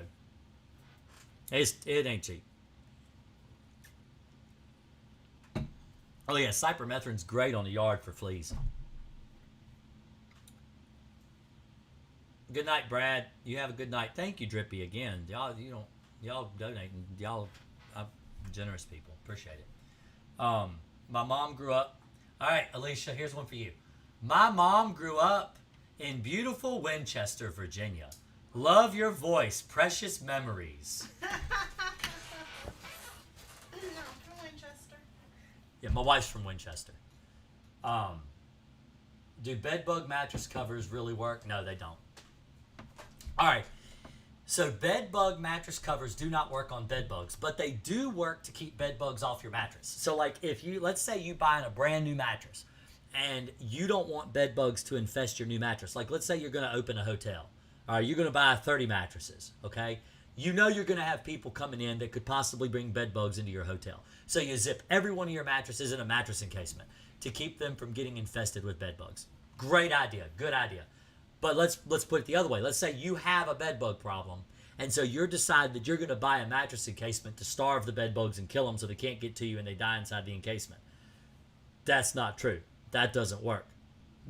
it ain't cheap. Oh yeah, cypermethrin's great on the yard for fleas. Good night, Brad. You have a good night. Thank you, Drippy, again. Y'all donating. Y'all generous people. Appreciate it. My mom grew up. All right, Alicia, here's one for you. My mom grew up in beautiful Winchester, Virginia. Love your voice. Precious memories. No, from Winchester. Yeah, my wife's from Winchester. Do bedbug mattress covers really work? No, they don't. All right. So bed bug mattress covers do not work on bed bugs, but they do work to keep bed bugs off your mattress. So like if you, let's say you buy a brand new mattress and you don't want bed bugs to infest your new mattress. Like let's say you're going to open a hotel. All right, you're going to buy 30 mattresses, okay? You know you're going to have people coming in that could possibly bring bed bugs into your hotel. So you zip every one of your mattresses in a mattress encasement to keep them from getting infested with bed bugs. Great idea, good idea. But let's put it the other way. Let's say you have a bed bug problem, and so you're decided that you're going to buy a mattress encasement to starve the bed bugs and kill them so they can't get to you and they die inside the encasement. That's not true. That doesn't work.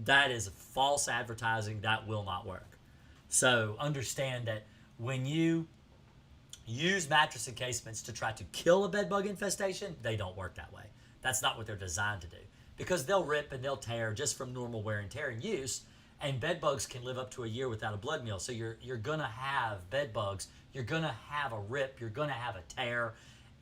That is false advertising. That will not work. So understand that when you use mattress encasements to try to kill a bed bug infestation, they don't work that way. That's not what they're designed to do, because they'll rip and they'll tear just from normal wear and tear and use. And bed bugs can live up to a year without a blood meal. So you're gonna have bed bugs. You're gonna have a rip. You're gonna have a tear,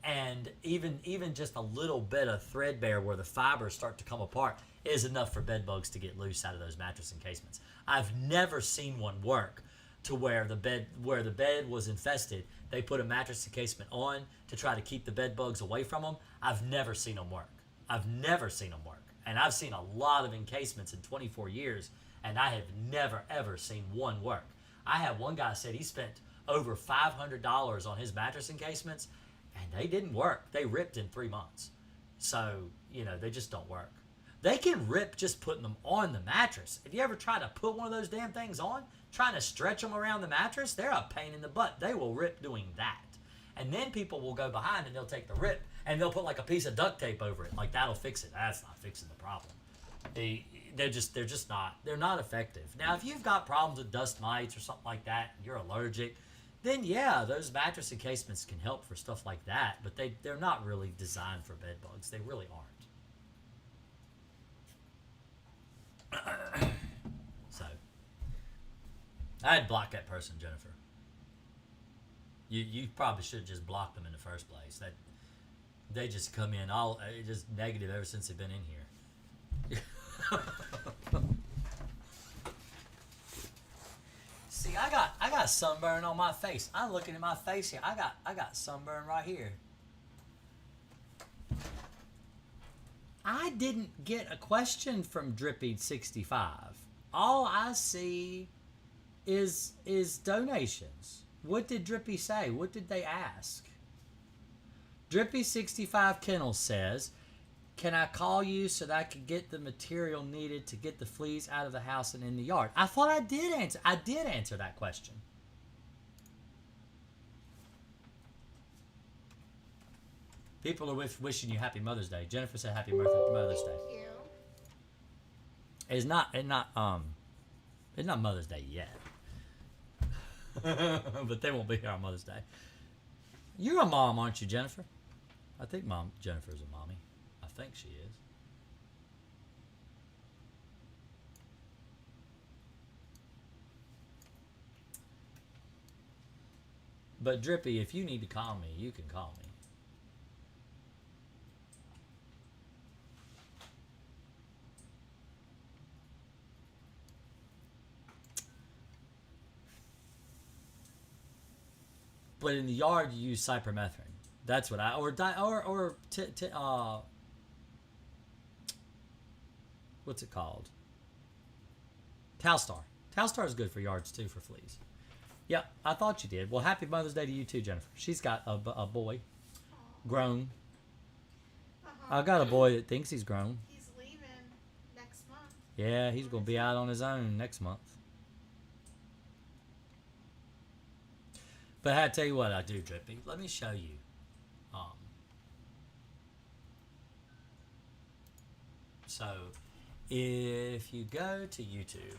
and even just a little bit of threadbare where the fibers start to come apart is enough for bed bugs to get loose out of those mattress encasements. I've never seen one work to where the bed was infested, they put a mattress encasement on to try to keep the bed bugs away from them. I've never seen them work. I've never seen them work, and I've seen a lot of encasements in 24 years. And I have never, ever seen one work. I had one guy said he spent over $500 on his mattress encasements, and they didn't work. They ripped in 3 months. So, they just don't work. They can rip just putting them on the mattress. If you ever try to put one of those damn things on, trying to stretch them around the mattress, they're a pain in the butt. They will rip doing that. And then people will go behind and they'll take the rip and they'll put like a piece of duct tape over it. Like that'll fix it. That's not fixing the problem. They're not effective. Now, if you've got problems with dust mites or something like that, and you're allergic, then yeah, those mattress encasements can help for stuff like that, but they're not really designed for bed bugs. They really aren't. So, I'd block that person, Jennifer. You probably should have just blocked them in the first place. That they just come in all just negative ever since they've been in here. See, I got sunburn on my face. I'm looking at my face here. I got sunburn right here. I didn't get a question from Drippy65. All I see is donations. What did Drippy say? What did they ask? Drippy65 Kennel says, "Can I call you so that I can get the material needed to get the fleas out of the house and in the yard?" I thought I did answer. I did answer that question. People are wishing you Happy Mother's Day. Jennifer said Happy Mother's Day. Thank you. It's not Mother's Day yet. But they won't be here on Mother's Day. You're a mom, aren't you, Jennifer? I think Jennifer's a mommy. I think she is. But Drippy, if you need to call me, you can call me. But in the yard, you use cypermethrin. That's what what's it called? Talstar. Talstar is good for yards too, for fleas. Yeah, I thought you did. Well, Happy Mother's Day to you too, Jennifer. She's got a boy, grown. I got a boy that thinks he's grown. He's leaving next month. Yeah, he's gonna be out on his own next month. But I tell you what I do, Drippy. Let me show you. So, if you go to YouTube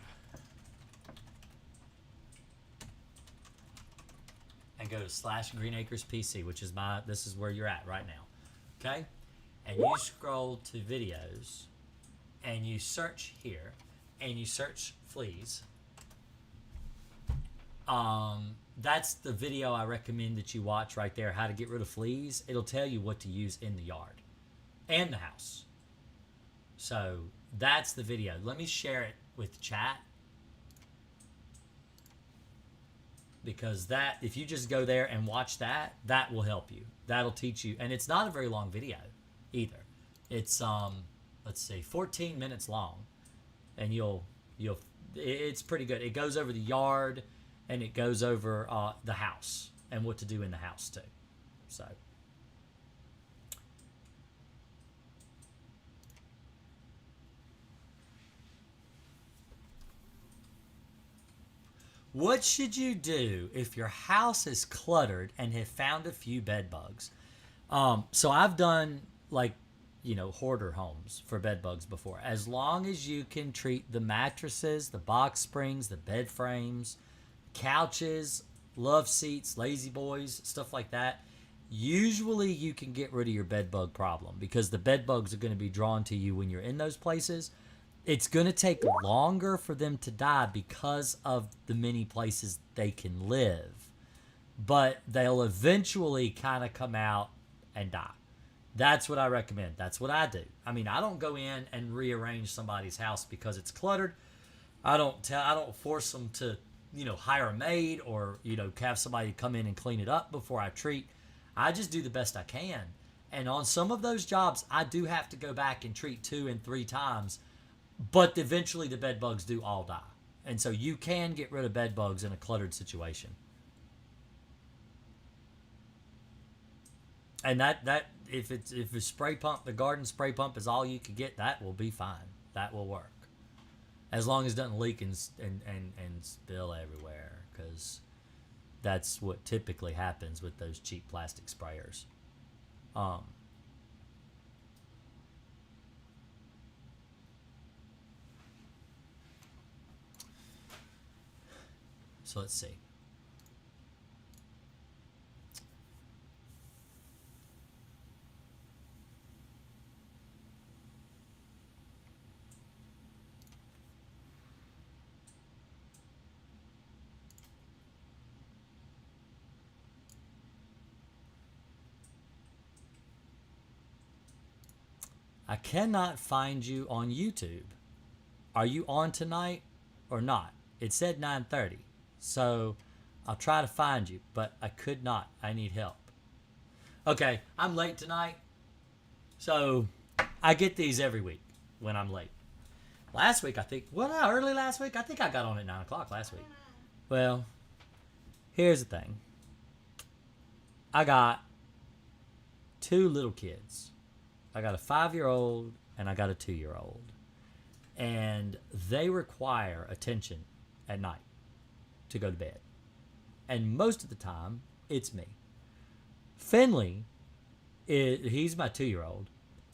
and go to /GreenAkersPC, which is this is where you're at right now, okay? And you scroll to videos, and you search here, and you search fleas. That's the video I recommend that you watch right there, how to get rid of fleas. It'll tell you what to use in the yard and the house. So that's the video. Let me share it with chat. because that, if you just go there and watch that, that will help you. That'll teach you, and it's not a very long video either. It's let's see, 14 minutes long, and it's pretty good. It goes over the yard, and it goes over the house and what to do in the house too. So. What should you do if your house is cluttered and have found a few bed bugs? So I've done hoarder homes for bed bugs before. As long as you can treat the mattresses, the box springs, the bed frames, couches, love seats, lazy boys, stuff like that, usually you can get rid of your bed bug problem because the bed bugs are going to be drawn to you when you're in those places. It's going to take longer for them to die because of the many places they can live. But they'll eventually kind of come out and die. That's what I recommend. That's what I do. I mean, I don't go in and rearrange somebody's house because it's cluttered. I don't force them to, hire a maid or, have somebody come in and clean it up before I treat. I just do the best I can. And on some of those jobs, I do have to go back and treat 2 and 3 times. But eventually the bed bugs do all die. And so you can get rid of bed bugs in a cluttered situation. And that if a spray pump, the garden spray pump is all you can get, that will be fine. That will work. As long as it doesn't leak and spill everywhere, because that's what typically happens with those cheap plastic sprayers. So let's see. I cannot find you on YouTube. Are you on tonight or not? It said 9:30. So I'll try to find you, but I could not. I need help. Okay, I'm late tonight. So I get these every week when I'm late. Last week, I think, early last week? I think I got on at 9 o'clock last week. Well, here's the thing. I got 2 little kids. I got a 5-year-old and I got a 2-year-old. And they require attention at night to go to bed. And most of the time, it's me. Finley, he's my 2-year-old.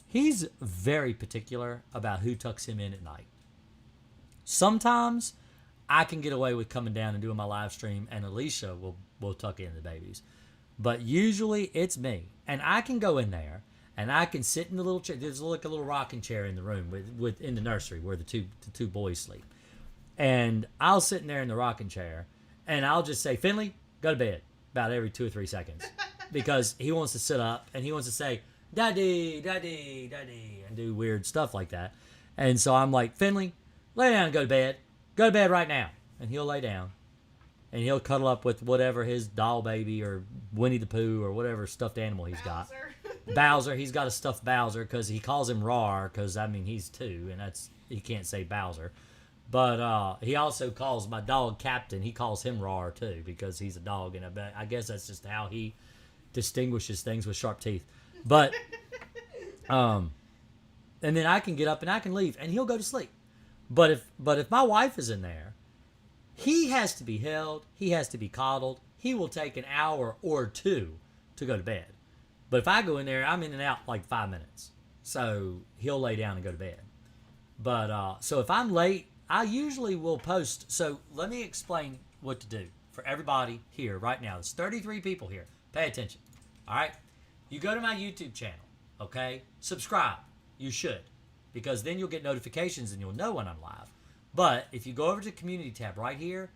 He's very particular about who tucks him in at night. Sometimes I can get away with coming down and doing my live stream, and Alicia will tuck in the babies. But usually it's me. And I can go in there, and I can sit in the little chair. There's like a little rocking chair in the room in the nursery where the two boys sleep. And I'll sit in there in the rocking chair, and I'll just say, Finley, go to bed, about every 2 or 3 seconds. Because he wants to sit up, and he wants to say, Daddy, Daddy, Daddy, and do weird stuff like that. And so I'm like, Finley, lay down and go to bed. Go to bed right now. And he'll lay down. And he'll cuddle up with whatever his doll baby or Winnie the Pooh or whatever stuffed animal he's got. Bowser. He's got a stuffed Bowser because he calls him Rar because, he's 2, and he can't say Bowser. But he also calls my dog Captain. He calls him Rar too because he's a dog, and I guess that's just how he distinguishes things with sharp teeth. But and then I can get up and I can leave, and he'll go to sleep. But if my wife is in there, he has to be held. He has to be coddled. He will take an hour or 2 to go to bed. But if I go in there, I'm in and out like 5 minutes. So he'll lay down and go to bed. But so if I'm late, I usually will post. So let me explain what to do for everybody here right now. There's 33 people here. Pay attention. All right? You go to my YouTube channel, okay? Subscribe. You should. Because then you'll get notifications and you'll know when I'm live. But if you go over to the community tab right here,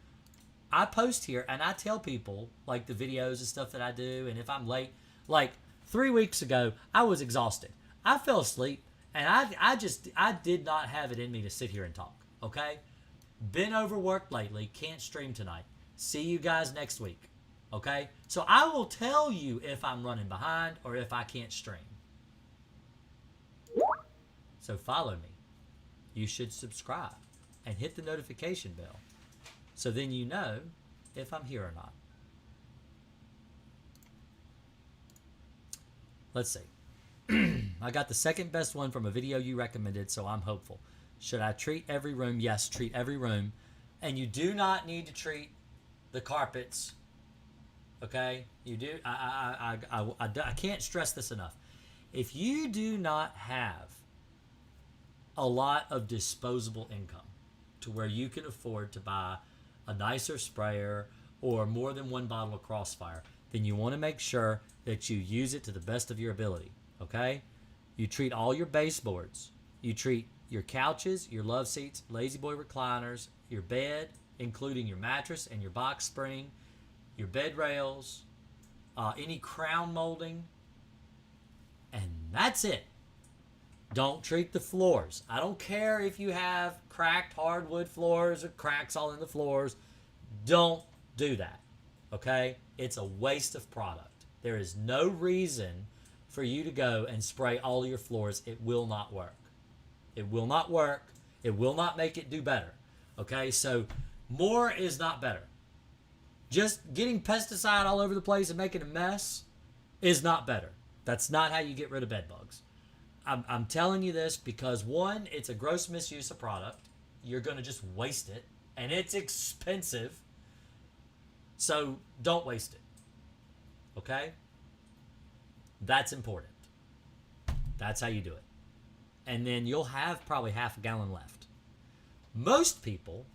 I post here and I tell people like the videos and stuff that I do. And if I'm late, like 3 weeks ago, I was exhausted. I fell asleep and I did not have it in me to sit here and talk. Okay? Been overworked lately. Can't stream tonight. See you guys next week. Okay? So I will tell you if I'm running behind or if I can't stream. So follow me. You should subscribe and hit the notification bell so then you know if I'm here or not. Let's see. I got the second best one from a video you recommended, so I'm hopeful. Should I treat every room? Yes, treat every room. And you do not need to treat the carpets. Okay? You do. I can't stress this enough. If you do not have a lot of disposable income to where you can afford to buy a nicer sprayer or more than one bottle of Crossfire, then you want to make sure that you use it to the best of your ability. Okay? You treat all your baseboards. You treat your couches, your love seats, lazy boy recliners, your bed, including your mattress and your box spring, your bed rails, any crown molding, and that's it. Don't treat the floors. I don't care if you have cracked hardwood floors or cracks all in the floors. Don't do that. Okay? It's a waste of product. There is no reason for you to go and spray all of your floors. It will not work. It will not work. It will not make it do better. Okay? So more is not better. Just getting pesticide all over the place and making a mess is not better. That's not how you get rid of bed bugs. I'm telling you this because, one, it's a gross misuse of product. You're going to just waste it, and it's expensive. So don't waste it. Okay? That's important. That's how you do it. And then you'll have probably half a gallon left. Most people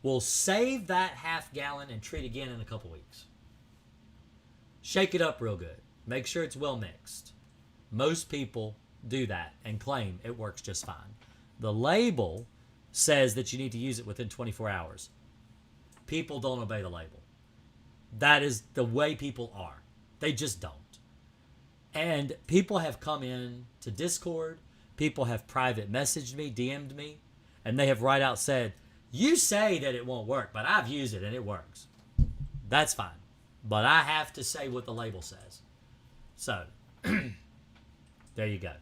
will save that half gallon and treat again in a couple weeks. Shake it up real good. Make sure it's well mixed. Most people do that and claim it works just fine. The label says that you need to use it within 24 hours. People don't obey the label. That is the way people are. They just don't. And people have come in to Discord. People have private messaged me, DM'd me, and they have right out said, you say that it won't work, but I've used it and it works. That's fine. But I have to say what the label says. So, there you go.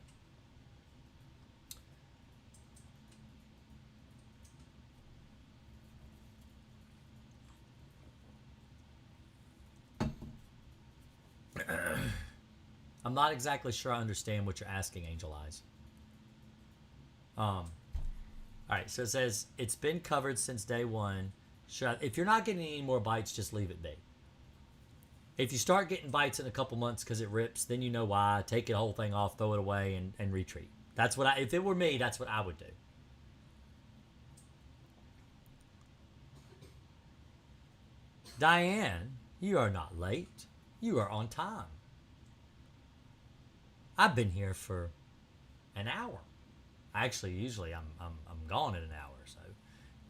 I'm not exactly sure I understand what you're asking, Angel Eyes. All right, so it says, it's been covered since day one. If you're not getting any more bites, just leave it be. If you start getting bites in a couple months because it rips, then you know why. Take the whole thing off, throw it away, and retreat. That's what if it were me, that's what I would do. Diane, you are not late. You are on time. I've been here for an hour. Actually, usually I'm gone in an hour, so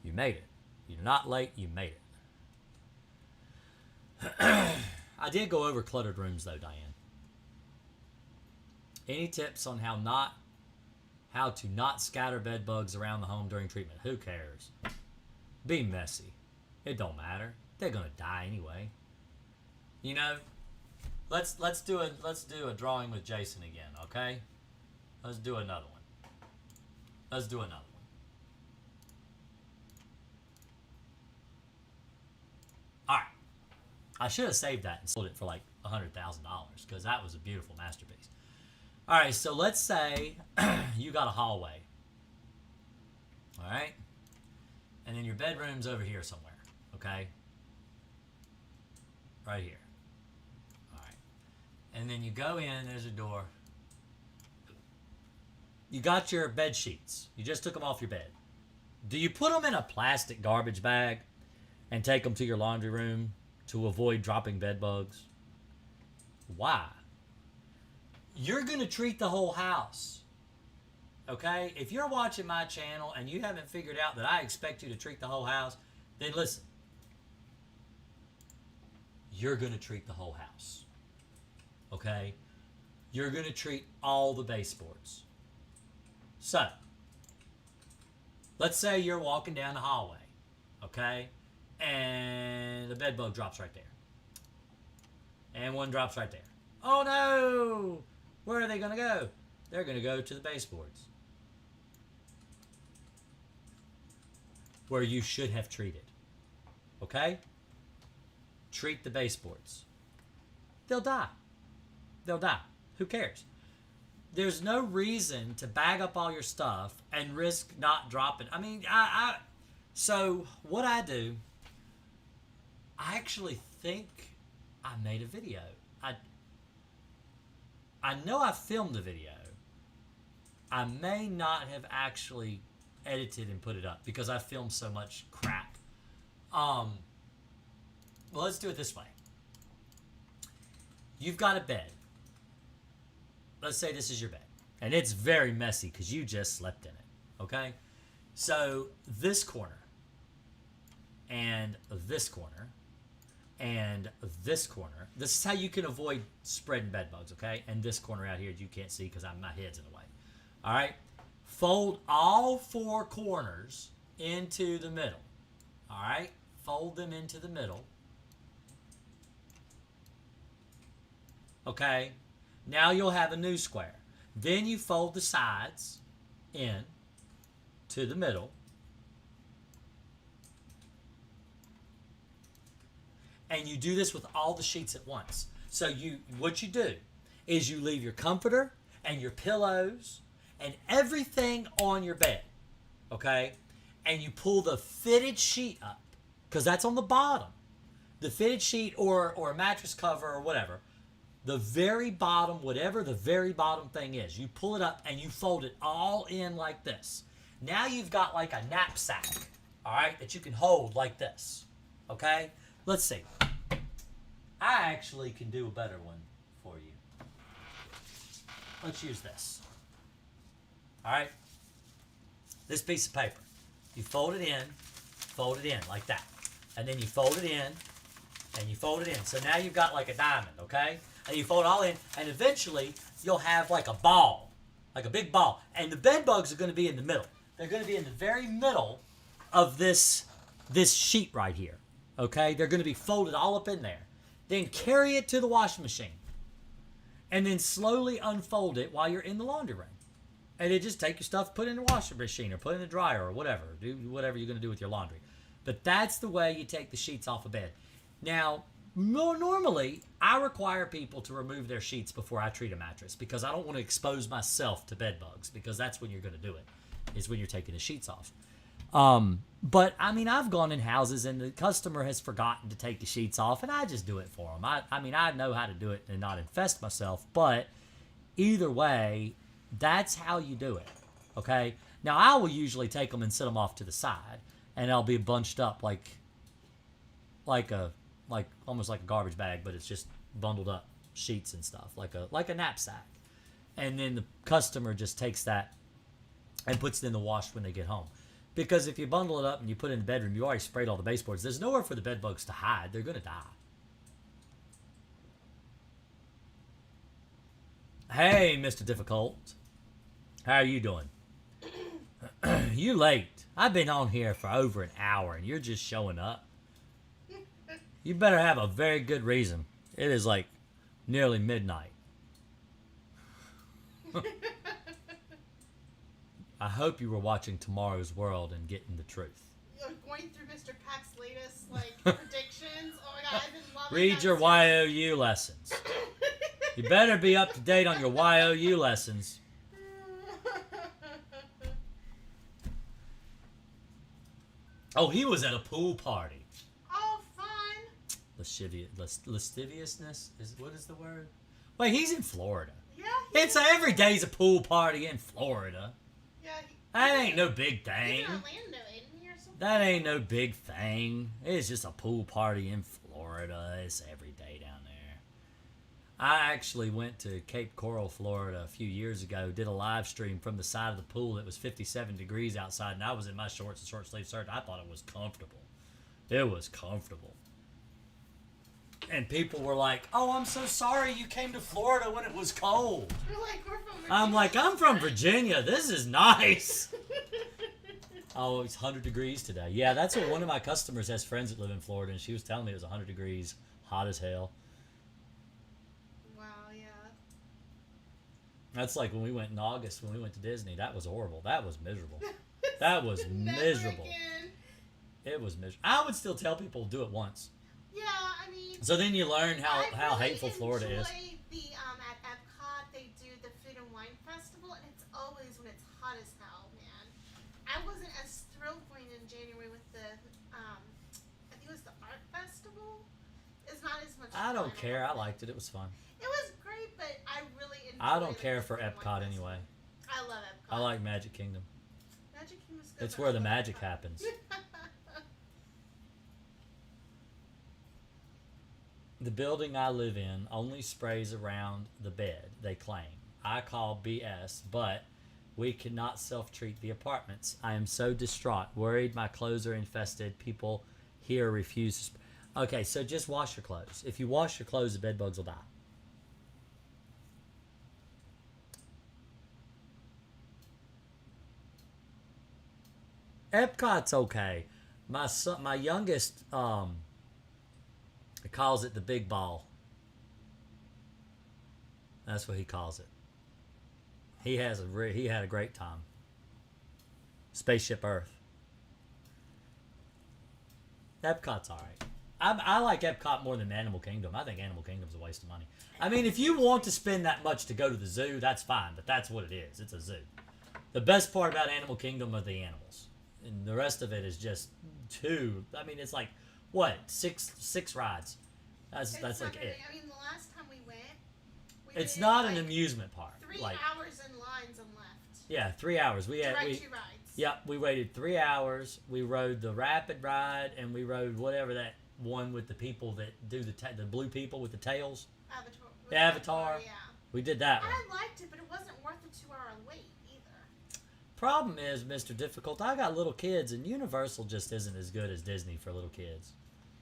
you made it. You're not late, you made it. I did go over cluttered rooms though, Diane. Any tips on how to not scatter bed bugs around the home during treatment? Who cares? Be messy. It don't matter. They're gonna die anyway. You know, let's do a drawing with Jason again, okay? Let's do another one. Let's do another one. All right. I should have saved that and sold it for like $100,000 because that was a beautiful masterpiece. All right, so let's say you got a hallway. All right? And then your bedroom's over here somewhere, okay? Right here. All right. And then you go in, there's a door. You got your bed sheets. You just took them off your bed. Do you put them in a plastic garbage bag and take them to your laundry room to avoid dropping bed bugs? Why? You're going to treat the whole house. Okay? If you're watching my channel and you haven't figured out that I expect you to treat the whole house, then listen. You're going to treat the whole house. Okay? You're going to treat all the baseboards. So, let's say you're walking down the hallway, okay? and the bed bug drops right there. And one drops right there. Oh no! Where are they going to go? They're going to go to the baseboards. Where you should have treated. Okay? Treat the baseboards. They'll die. They'll die. Who cares? There's no reason to bag up all your stuff and risk not dropping. I mean, so what I do, I actually think I made a video. I know I filmed the video. I may not have actually edited and put it up because I filmed so much crap. Well, let's do it this way. You've got a bed. Let's say this is your bed. And it's very messy because you just slept in it. Okay? So this corner and this corner and this corner. This is how you can avoid spreading bed bugs, okay? And this corner out here you can't see because my head's in the way. All right? Fold all four corners into the middle. All right? Fold them into the middle. Okay? Now you'll have a new square. Then you fold the sides in to the middle. And you do this with all the sheets at once. So what you do is you leave your comforter and your pillows and everything on your bed, okay? And you pull the fitted sheet up, because that's on the bottom. The fitted sheet or a mattress cover or whatever, the very bottom, whatever the very bottom thing is, you pull it up and you fold it all in like this. Now you've got like a knapsack, all right, that you can hold like this, okay? Let's see. I actually can do a better one for you. Let's use this. All right? This piece of paper. You fold it in like that. And then you fold it in, and you fold it in. So now you've got like a diamond, okay? And you fold it all in, and eventually you'll have like a ball, like a big ball. And the bed bugs are going to be in the middle. They're going to be in the very middle of this sheet right here. Okay, they're going to be folded all up in there. Then carry it to the washing machine. And then slowly unfold it while you're in the laundry room. And then just take your stuff, put it in the washing machine or put it in the dryer or whatever. Do whatever you're going to do with your laundry. But that's the way you take the sheets off a bed. Now, normally, I require people to remove their sheets before I treat a mattress because I don't want to expose myself to bed bugs, because that's when you're going to do it, is when you're taking the sheets off. But I mean, I've gone in houses and the customer has forgotten to take the sheets off, and I just do it for them. I mean, I know how to do it and not infest myself, but either way, that's how you do it. Okay. Now I will usually take them and set them off to the side, and they'll be bunched up like almost like a garbage bag, but it's just bundled up sheets and stuff, like a knapsack. And then the customer just takes that and puts it in the wash when they get home. Because if you bundle it up and you put it in the bedroom, you already sprayed all the baseboards. There's nowhere for the bed bugs to hide. They're going to die. Hey, Mr. Difficult. How are you doing? You late. I've been on here for over an hour and you're just showing up. You better have a very good reason. It is like nearly midnight. I hope you were watching Tomorrow's World and getting the truth. You're going through Mr. Pack's latest predictions. Oh my god, I've been loving Read your YOU lessons. You better be up to date on your YOU lessons. Oh, he was at a pool party. Oh, fun. Lasciviousness? What is the word? Wait, he's in Florida. Yeah. Every day's a pool party in Florida. Yeah. That ain't no big He's thing. in Orlando, isn't he, or something? That ain't no big thing. It's just a pool party in Florida. It's every day down there. I actually went to Cape Coral, Florida a few years ago, did a live stream from the side of the pool. It was 57 degrees outside, and I was in my shorts and short sleeve shirt. I thought it was comfortable. It was comfortable. And people were like, oh, I'm so sorry you came to Florida when it was cold. We're like, we're from Virginia. I'm like, I'm from Virginia. This is nice. Oh, it's 100 degrees today. Yeah, that's what one of my customers has friends that live in Florida, and she was telling me it was 100 degrees, hot as hell. Wow, yeah. That's like when we went in August when we went to Disney. That was horrible. That was miserable. It's That was never miserable. again. It was miserable. I would still tell people do it once. Yeah, I mean, So then you learn I how really hateful Florida is. enjoy the at Epcot they do the Food and Wine Festival, and it's always when it's hot as hell, man. I wasn't as thrilled going in January with the I think it was the art festival. It's not as much. I don't fun. care. I loved it. liked it. It was fun. It was great, but I really enjoyed. I don't the care for Food and Wine Epcot Festival. anyway. I love Epcot. I like Magic Kingdom. Magic Kingdom's good. It's but where I the love magic Epcot. happens. The building I live in only sprays around the bed, they claim. I call BS, but we cannot self treat the apartments. I am so distraught, worried my clothes are infested. People here refuse to. Okay, so just wash your clothes. If you wash your clothes, the bed bugs will die. Epcot's okay. My son, my youngest, calls it the big ball. That's what he calls it. He had a great time. Spaceship Earth. Epcot's all right. I like Epcot more than Animal Kingdom. I think Animal Kingdom's a waste of money. I mean, if you want to spend that much to go to the zoo, that's fine, but that's what it is. It's a zoo. The best part about Animal Kingdom are the animals, and the rest of it is just two. I mean, it's like what six rides. That's It's like not really- it. I mean, the last time we went, we It's did, not like, an amusement park. 3 Like hours in lines and left. yeah, 3 hours. We To had ride we 2 rides. yep. We waited 3 hours. We rode the rapid ride, and we rode whatever that one with the people that do the blue people with the tails. Avatar. The Avatar. Yeah. We did that one. I liked it, but it wasn't worth the 2-hour wait either. Problem is, Mr. Difficult, I got little kids, and Universal just isn't as good as Disney for little kids.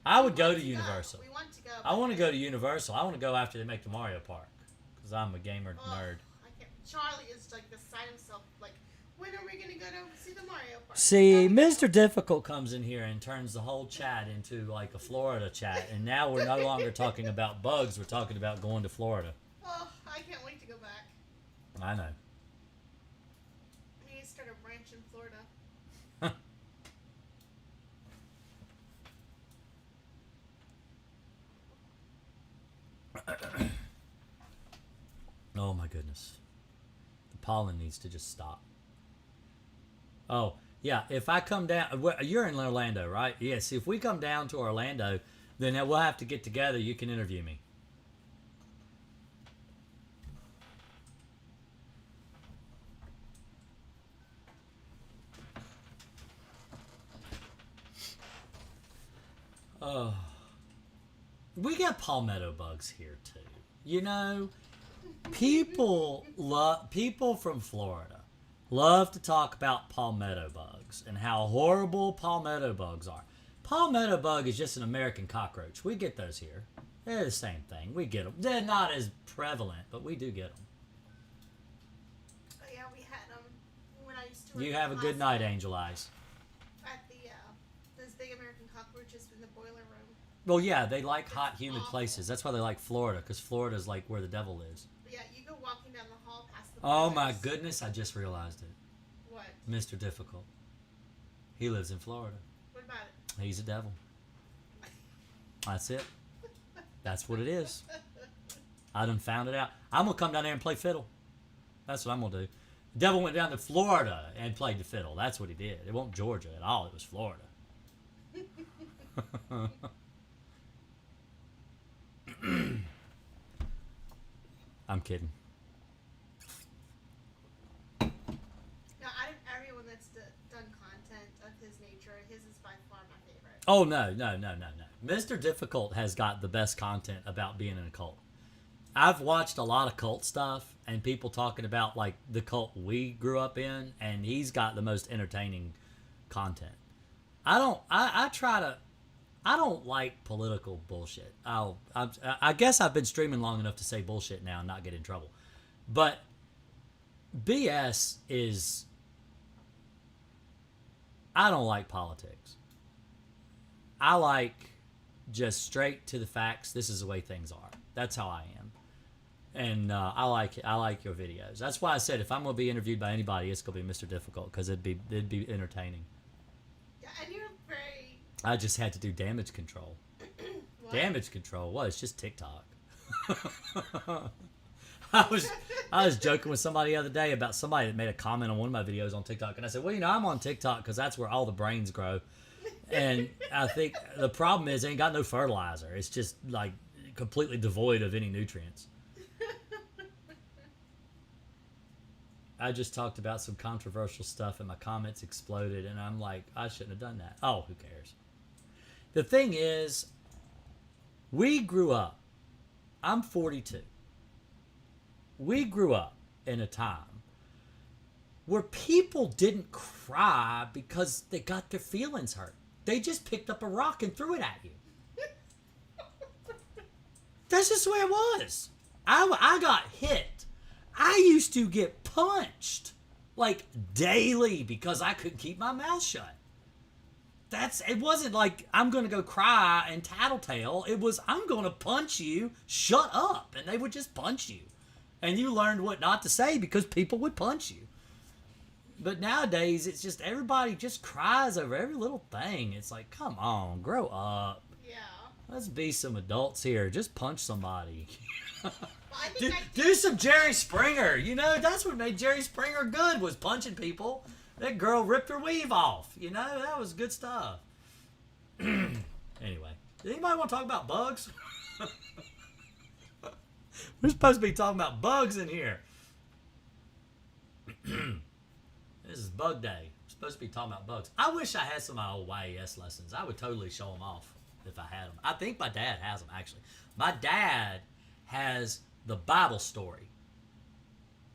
I would go to Universal. We want to go. I want to go to Universal. I want to go after they make the Mario Park, because I'm a gamer nerd. I can't. Charlie is like beside himself. Like, when are we gonna go to see the Mario Park? See, Mr. Difficult comes in here and turns the whole chat into like a Florida chat, and now we're no longer talking about bugs. We're talking about going to Florida. Oh, I can't wait to go back. I know. We need to start a branch in Florida. Oh my goodness. The pollen needs to just stop. Oh, yeah. If I come down, you're in Orlando, right? Yeah. See, if we come down to Orlando, then we'll have to get together. You can interview me. Oh. We got palmetto bugs here too. You know, people from Florida love to talk about palmetto bugs and how horrible palmetto bugs are. Palmetto bug is just an American cockroach. We get those here. They're the same thing. We get them. They're not as prevalent, but we do get them. Oh, yeah, we had them when I used to. Work You at have a the good night, hospital Angel Eyes. At the those big American cockroaches in the boiler room. Well, yeah, they like hot, humid Awful. places. That's why they like Florida, because Florida's like where the devil lives. But yeah, you go walking down the hall past the. Oh my boilers. goodness, I just realized it. What? Mr. Difficult. He lives in Florida. What about it? He's a devil. That's it. That's what it is. I done found it out. I'm going to come down there and play fiddle. That's what I'm going to do. The devil went down to Florida and played the fiddle. That's what he did. It wasn't Georgia at all. It was Florida. I'm kidding. No, out of everyone that's done content of his nature, his is by far my favorite. Oh, no. Mr. Difficult has got the best content about being in a cult. I've watched a lot of cult stuff and people talking about like the cult we grew up in, and he's got the most entertaining content. I don't like political bullshit. I guess I've been streaming long enough to say bullshit now and not get in trouble. But BS is I don't like politics. I like just straight to the facts. This is the way things are. That's how I am. And I like it. I like your videos. That's why I said if I'm going to be interviewed by anybody, it's going to be Mr. Difficult because it'd be entertaining. Yeah, and you're very. I just had to do damage control. Damage control? What? It's just TikTok. I was joking with somebody the other day about somebody that made a comment on one of my videos on TikTok, and I said, well, I'm on TikTok because that's where all the brains grow. And I think the problem is it ain't got no fertilizer. It's just like completely devoid of any nutrients. I just talked about some controversial stuff and my comments exploded, and I'm like, I shouldn't have done that. Oh, who cares? The thing is, we grew up. I'm 42. We grew up in a time where people didn't cry because they got their feelings hurt. They just picked up a rock and threw it at you. That's just the way it was. I got hit. I used to get punched like daily because I couldn't keep my mouth shut. It wasn't like I'm going to go cry and tattletale. It was I'm going to punch you, shut up. And they would just punch you. And you learned what not to say because people would punch you. But nowadays, it's just everybody just cries over every little thing. It's like, come on, grow up. Yeah. Let's be some adults here. Just punch somebody. Well, I think do some Jerry Springer. That's what made Jerry Springer good was punching people. That girl ripped her weave off. That was good stuff. Anyway, does anybody want to talk about bugs? We're supposed to be talking about bugs in here. This is bug day. We're supposed to be talking about bugs. I wish I had some of my old YES lessons. I would totally show them off if I had them. I think my dad has them, actually. My dad has the Bible story,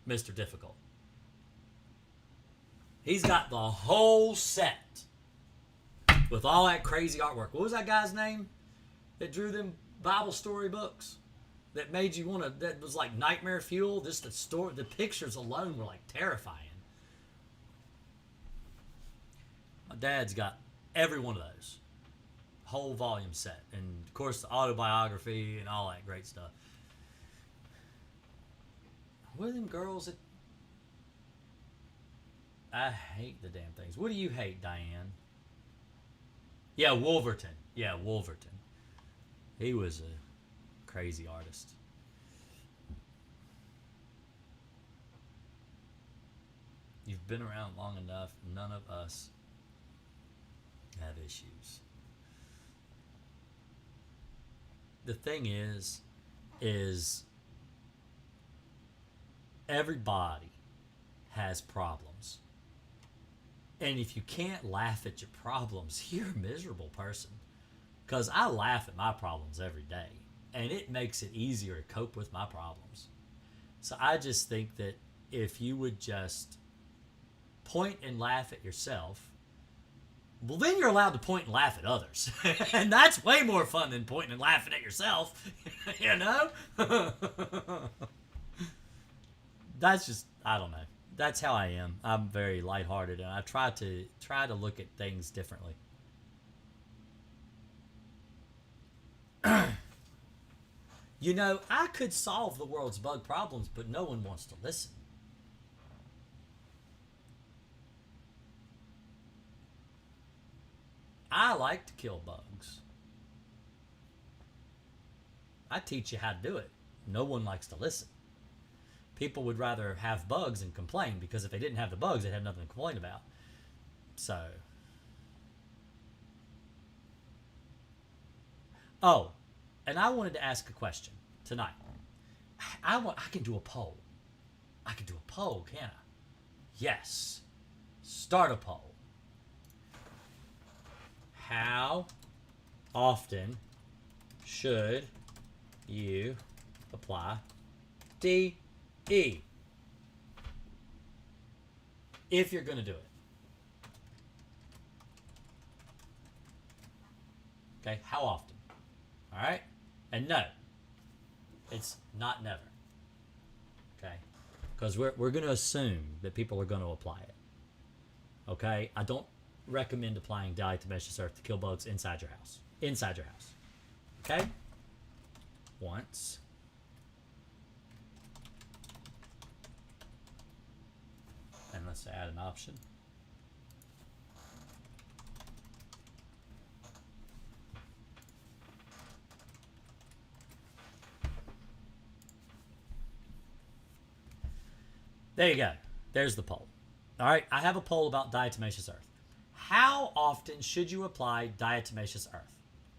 Mr. Difficult. He's got the whole set with all that crazy artwork. What was that guy's name that drew them Bible story books? That made you want to, that was like nightmare fuel. Just the pictures alone were like terrifying. My dad's got every one of those. Whole volume set. And of course the autobiography and all that great stuff. What are them girls that, I hate the damn things. What do you hate, Diane? Yeah, Wolverton. Yeah, Wolverton. He was a crazy artist. You've been around long enough. None of us have issues. The thing is everybody has problems. And if you can't laugh at your problems, you're a miserable person. Because I laugh at my problems every day. And it makes it easier to cope with my problems. So I just think that if you would just point and laugh at yourself, well, then you're allowed to point and laugh at others. And that's way more fun than pointing and laughing at yourself. That's just, I don't know. That's how I am. I'm very lighthearted, and I try to look at things differently. I could solve the world's bug problems, but no one wants to listen. I like to kill bugs. I teach you how to do it. No one likes to listen. People would rather have bugs and complain, because if they didn't have the bugs, they'd have nothing to complain about. So. Oh, and I wanted to ask a question tonight. I can do a poll. I can do a poll, can I? Yes. Start a poll. How often should you apply DE? If you're going to do it. Okay, how often? All right? And no, it's not never. Okay? Because we're going to assume that people are going to apply it. Okay? I don't recommend applying diatomaceous earth to kill bugs inside your house. Inside your house. Okay? Once. And let's add an option. There you go. There's the poll. All right, I have a poll about diatomaceous earth. How often should you apply diatomaceous earth?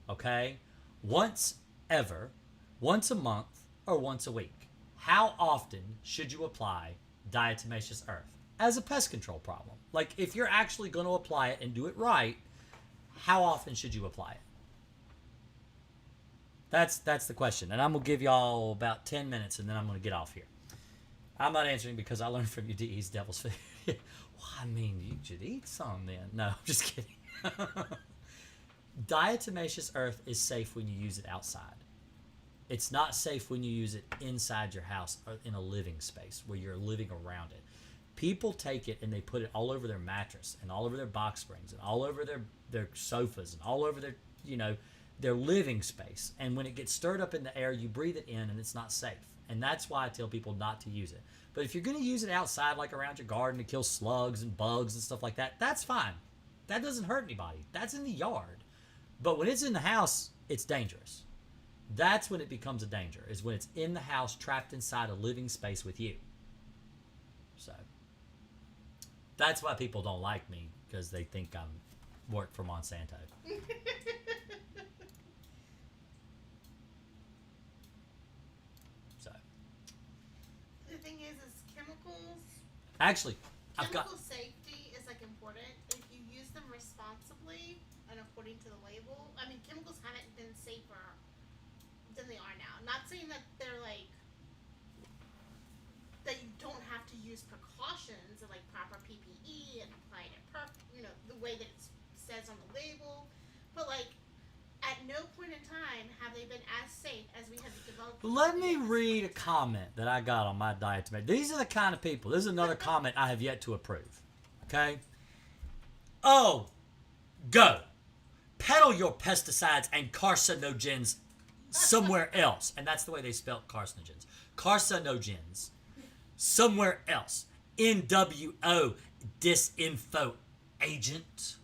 Okay? Once ever, once a month, or once a week. How often should you apply diatomaceous earth as a pest control problem? Like, if you're actually going to apply it and do it right, how often should you apply it? That's the question. And I'm going to give y'all about 10 minutes and then I'm going to get off here. I'm not answering because I learned from you to eat devil's food. Well, I mean, you should eat some then. No, I'm just kidding. Diatomaceous earth is safe when you use it outside. It's not safe when you use it inside your house or in a living space where you're living around it. People take it and they put it all over their mattress and all over their box springs and all over their sofas and all over their living space. And when it gets stirred up in the air, you breathe it in and it's not safe. And that's why I tell people not to use it. But if you're going to use it outside, like around your garden to kill slugs and bugs and stuff like that, that's fine. That doesn't hurt anybody. That's in the yard. But when it's in the house, it's dangerous. That's when it becomes a danger, is when it's in the house, trapped inside a living space with you. So, that's why people don't like me, because they think I'm work for Monsanto. So. The thing is chemicals. Actually, I've got... Chemical safety is, like, important. If you use them responsibly and according to the label, I mean, chemicals haven't been safer than they are now. Not saying that they're like that you don't have to use precautions and like proper PPE and apply it the way that it says on the label, but like at no point in time have they been as safe as we have developed. Let me read a comment that I got on my diatomaceous. These are the kind of people. This is another comment I have yet to approve. Okay. Oh, go peddle your pesticides and carcinogens somewhere else. And that's the way they spell carcinogens. Carcinogens. Somewhere else. NWO. Disinfo agent.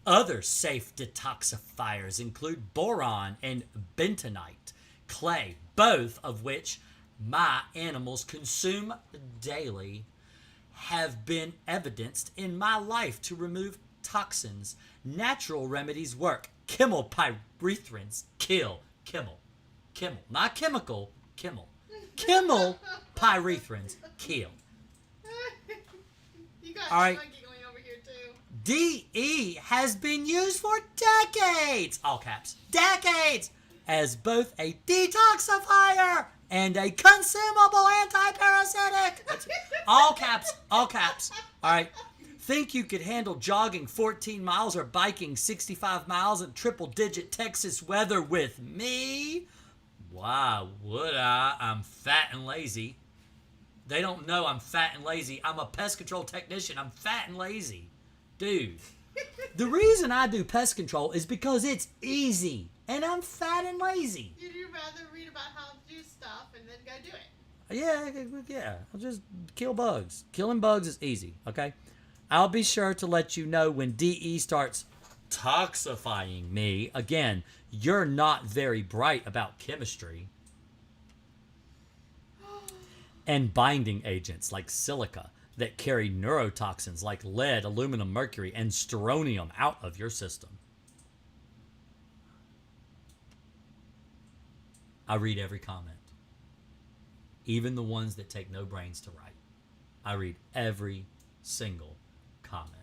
Other safe detoxifiers include boron and bentonite clay, both of which my animals consume daily, have been evidenced in my life to remove toxins. Natural remedies work. Chemopyrethrins kill. Chemical. Not chemical. Chemopyrethrins kill. You got all right. Chunky going over here too. DE has been used for decades, all caps, decades, as both a detoxifier and a consumable anti-parasitic. All caps, all caps. All right. Think you could handle jogging 14 miles or biking 65 miles in triple-digit Texas weather with me? Why would I? I'm fat and lazy. They don't know I'm fat and lazy. I'm a pest control technician. I'm fat and lazy. Dude, the reason I do pest control is because it's easy. And I'm fat and lazy. You'd rather read about how to do stuff and then go do it. Yeah. I'll just kill bugs. Killing bugs is easy, okay? I'll be sure to let you know when DE starts toxifying me. Again, you're not very bright about chemistry. And binding agents like silica that carry neurotoxins like lead, aluminum, mercury, and strontium out of your system. I read every comment. Even the ones that take no brains to write. I read every single comment.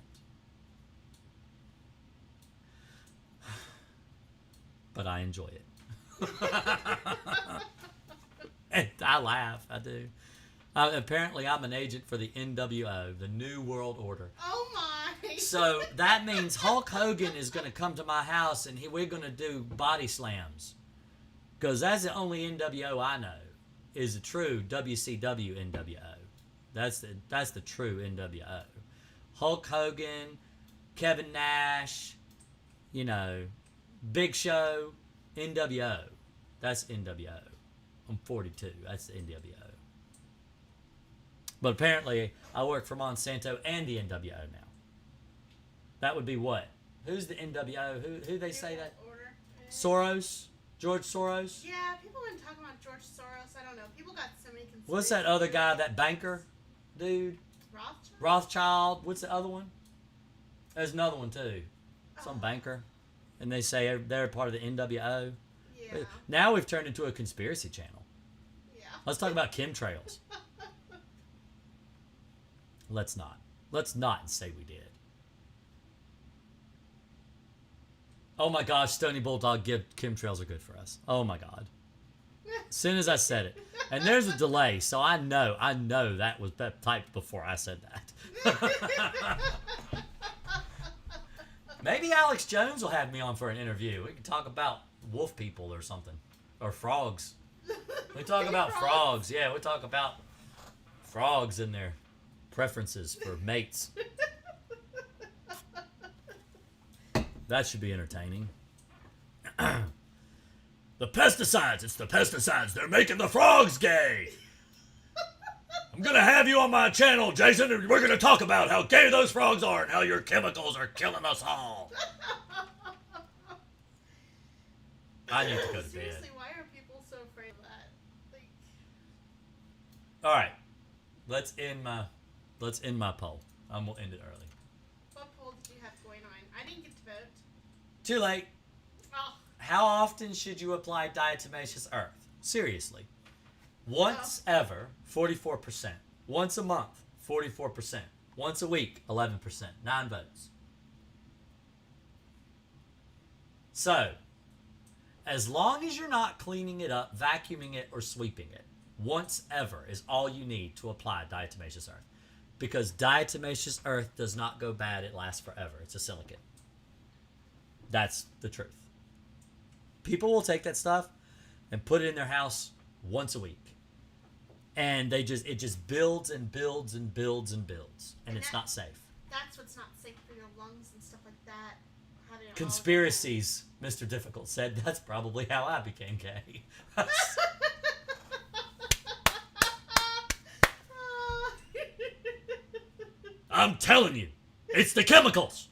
But I enjoy it. And I laugh. I do. Apparently, I'm an agent for the NWO, the New World Order. Oh my! So that means Hulk Hogan is going to come to my house and we're going to do body slams. Because that's the only NWO I know is the true WCW NWO. That's the true NWO. Hulk Hogan, Kevin Nash, you know, Big Show, NWO. That's NWO. I'm 42. That's the NWO. But apparently, I work for Monsanto and the NWO now. That would be what? Who's the NWO? Who they say that? Order. Soros? George Soros? Yeah, people have been talking about George Soros. I don't know. People got so many conspiracy What's that other guy, that banker dude? Rothschild? Rothschild. What's the other one? There's another one too. Some banker. And they say they're part of the NWO. Yeah. Now we've turned into a conspiracy channel. Yeah. Let's talk about chemtrails. Let's not. Let's not say we did. Oh my gosh, Stony Bulldog, chemtrails are good for us. Oh my God. As soon as I said it. And there's a delay, so I know that was typed before I said that. Maybe Alex Jones will have me on for an interview. We can talk about wolf people or something. Or frogs. We talk about frogs. Yeah, we talk about frogs and their preferences for mates. That should be entertaining. The pesticides. It's the pesticides. They're making the frogs gay. I'm going to have you on my channel, Jason, and we're going to talk about how gay those frogs are and how your chemicals are killing us all. I need to go to bed. Seriously, why are people so afraid of that? Like, All right. Let's end my poll. I'm going to end it early. what poll did you have going on? I didn't get to vote. Too late. Oh, How often should you apply diatomaceous earth? Seriously. Once ever, 44%. Once a month, 44%. Once a week, 11%. 9 votes. So, as long as you're not cleaning it up, vacuuming it, or sweeping it, once ever is all you need to apply diatomaceous earth. Because diatomaceous earth does not go bad, it lasts forever. It's a silicate. That's the truth. People will take that stuff and put it in their house once a week. And it just builds and builds and builds and builds. And it's not safe. that's what's not safe for your lungs and stuff like that. Having it all Conspiracies, Mr. Difficult said. That's probably how I became gay. I'm telling you, it's the chemicals.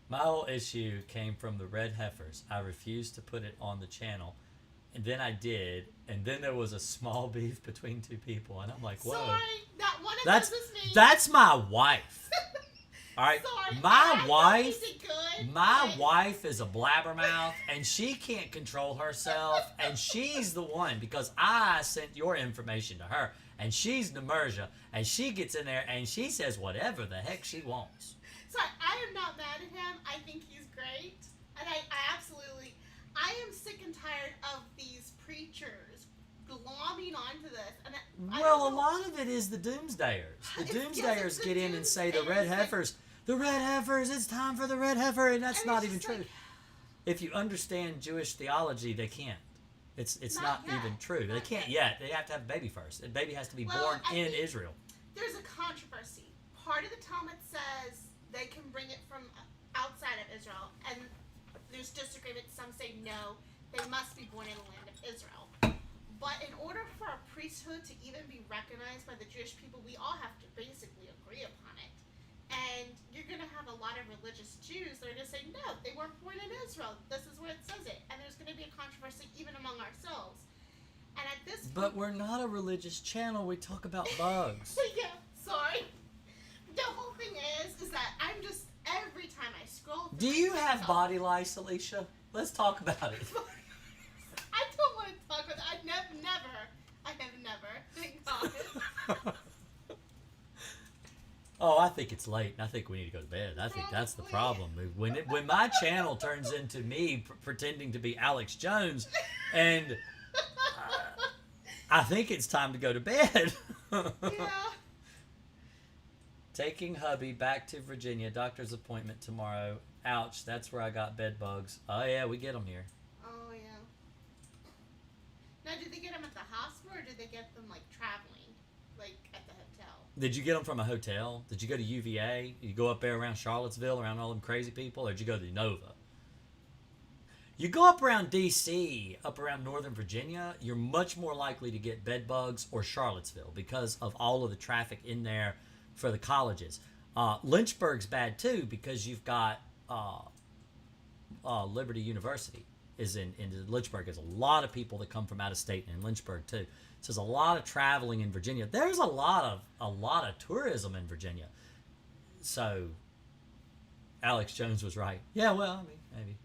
My whole issue came from the red heifers. I refused to put it on the channel. And then I did. And then there was a small beef between two people. And I'm like, whoa. Sorry, that one of That's, those was me. that's my wife. All right? Sorry, My I wife... thought you did good, My but- wife is a blabbermouth, and she can't control herself, and she's the one, because I sent your information to her, and she's Nemerja, and she gets in there, and she says whatever the heck she wants. Sorry, I am not mad at him. I think he's great. And I absolutely... I am sick and tired of these preachers glomming onto this. And I Well, don't a know- lot of it is the doomsdayers. The Yes, doomsdayers it's the get in and say the doomsdayers, red like- heifers, it's time for the red heifer, and that's And not it's even just true. like- If you understand Jewish theology, they can't. It's Not not yet. even true. They Not can't yet. yet. They have to have a baby first. The baby has to be Well, born I in think- Israel. There's a controversy. Part of the Talmud says they can bring it from outside of Israel, and there's disagreement. Some say no, they must be born in the land of Israel. But in order for a priesthood to even be recognized by the Jewish people, we all have to basically agree upon it. And you're going to have a lot of religious Jews that are going to say, no, they weren't born in Israel. This is where it says it. And there's going to be a controversy even among ourselves. And at this But we're not a religious channel. We talk about bugs. yeah, sorry. The whole thing is that I'm just, every time I scroll Do through you my have TikTok- body lice, Alicia? Let's talk about it. I don't want to talk about that. I have never. Thank God. Oh, I think it's late, and I think we need to go to bed. I think that's the problem. When my channel turns into me pretending to be Alex Jones, and I think it's time to go to bed. Yeah. Taking hubby back to Virginia. Doctor's appointment tomorrow. Ouch, that's where I got bed bugs. Oh, yeah, we get them here. Oh, yeah. Now, did they get them at the hospital or did they get them, like, traveling? like at the hotel. Did you get them from a hotel? Did you go to UVA? Did you go up there around Charlottesville, around all them crazy people? Or did you go to Nova? You go up around D.C., up around Northern Virginia, you're much more likely to get bed bugs or Charlottesville because of all of the traffic in there for the colleges. Lynchburg's bad too because you've got Liberty University is in Lynchburg. There's a lot of people that come from out of state in Lynchburg too. So there's a lot of traveling in Virginia. There's a lot of tourism in Virginia. So Alex Jones was right. Yeah, well, I mean, maybe.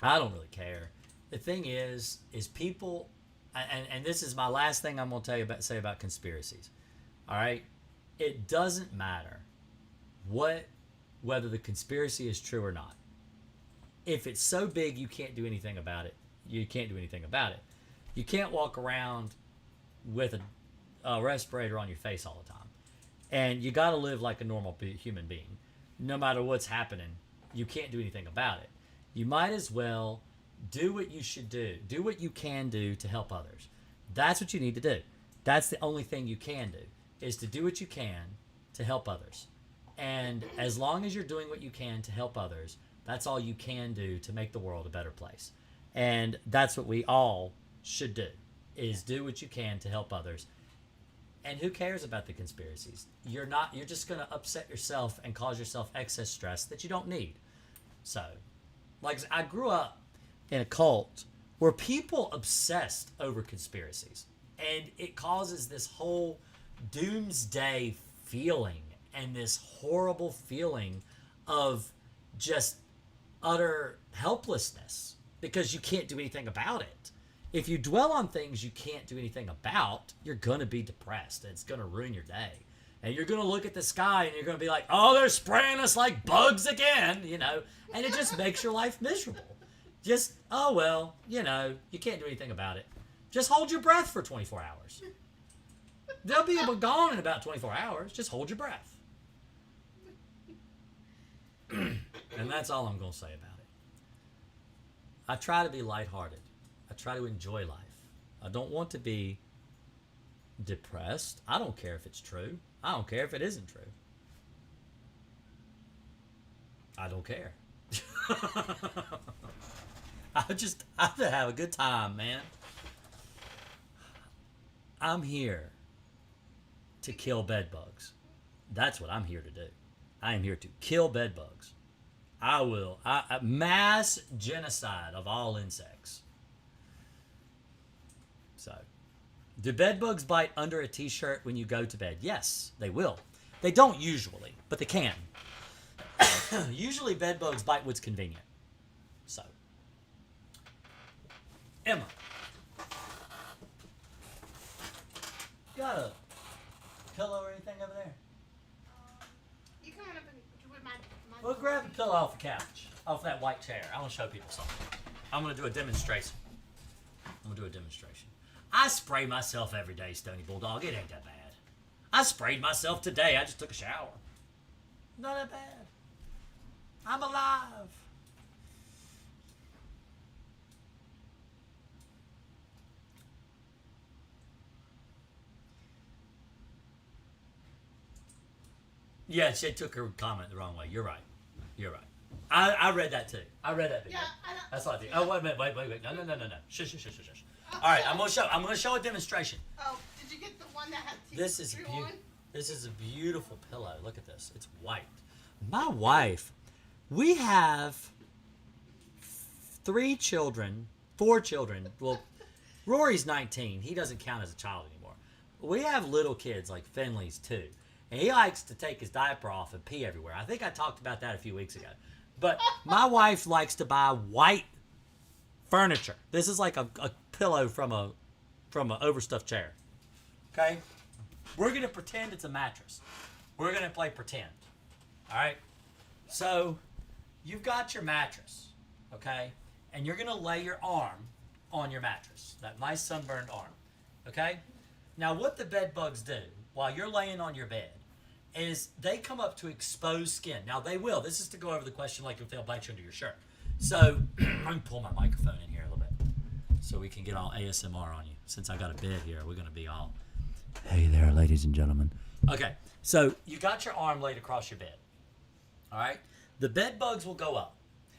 I don't really care. The thing is people, and this is my last thing I'm going to say about conspiracies. All right? It doesn't matter whether the conspiracy is true or not. If it's so big you can't do anything about it, you can't do anything about it. You can't walk around with a respirator on your face all the time. And you got to live like a normal human being. No matter what's happening, you can't do anything about it. You might as well do what you should do. Do what you can do to help others. That's what you need to do. That's the only thing you can do, is to do what you can to help others. And as long as you're doing what you can to help others, that's all you can do to make the world a better place. And that's what we all should do, is do what you can to help others. And who cares about the conspiracies? You're just going to upset yourself and cause yourself excess stress that you don't need. So, like, I grew up in a cult where people obsessed over conspiracies. And it causes this whole doomsday feeling and this horrible feeling of just utter helplessness because you can't do anything about it. If you dwell on things you can't do anything about, you're going to be depressed. And it's going to ruin your day. And you're going to look at the sky and you're going to be like, oh, they're spraying us like bugs again, you know. And it just makes your life miserable. Just, oh, well, you know, you can't do anything about it. Just hold your breath for 24 hours. They'll be gone in about 24 hours. Just hold your breath. And that's all I'm going to say about it. I try to be lighthearted. I try to enjoy life. I don't want to be depressed. I don't care if it's true. I don't care if it isn't true. I don't care. I have to have a good time, man. I'm here to kill bed bugs. That's what I'm here to do. I am here to kill bed bugs. I will. Mass genocide of all insects. So, do bed bugs bite under a t-shirt when you go to bed? Yes, they will. They don't usually, but they can. Usually bed bugs bite what's convenient. So, Emma, you got a pillow or anything over there? You come on up and with my Well, grab a pillow off the couch, off that white chair. I want to show people something. I'm going to do a demonstration. I spray myself every day, Stony Bulldog. It ain't that bad. I sprayed myself today. I just took a shower. Not that bad. I'm alive. Yeah, she took her comment the wrong way. You're right. I read that too. I read that video. Yeah, That's what I did. Oh, wait a minute. Wait. No. Shush. All right, I'm gonna show a demonstration. Oh, did you get the one that had This is on? This is a beautiful pillow. Look at this. It's white. My wife, we have 4 children. Well, Rory's 19. He doesn't count as a child anymore. We have little kids like Finley's too. And he likes to take his diaper off and pee everywhere. I think I talked about that a few weeks ago. But my wife likes to buy white furniture. This is like a pillow from an overstuffed chair. Okay? We're going to pretend it's a mattress. We're going to play pretend. All right? So, you've got your mattress. Okay? And you're going to lay your arm on your mattress. That nice sunburned arm. Okay? Now, what the bed bugs do while you're laying on your bed is they come up to exposed skin. Now, they will. This is to go over the question like if they'll bite you under your shirt. So, let me pull my microphone in here a little bit so we can get all ASMR on you. Since I got a bed here, we're going to be all... Hey there, ladies and gentlemen. Okay, so you got your arm laid across your bed. All right? The bed bugs will go up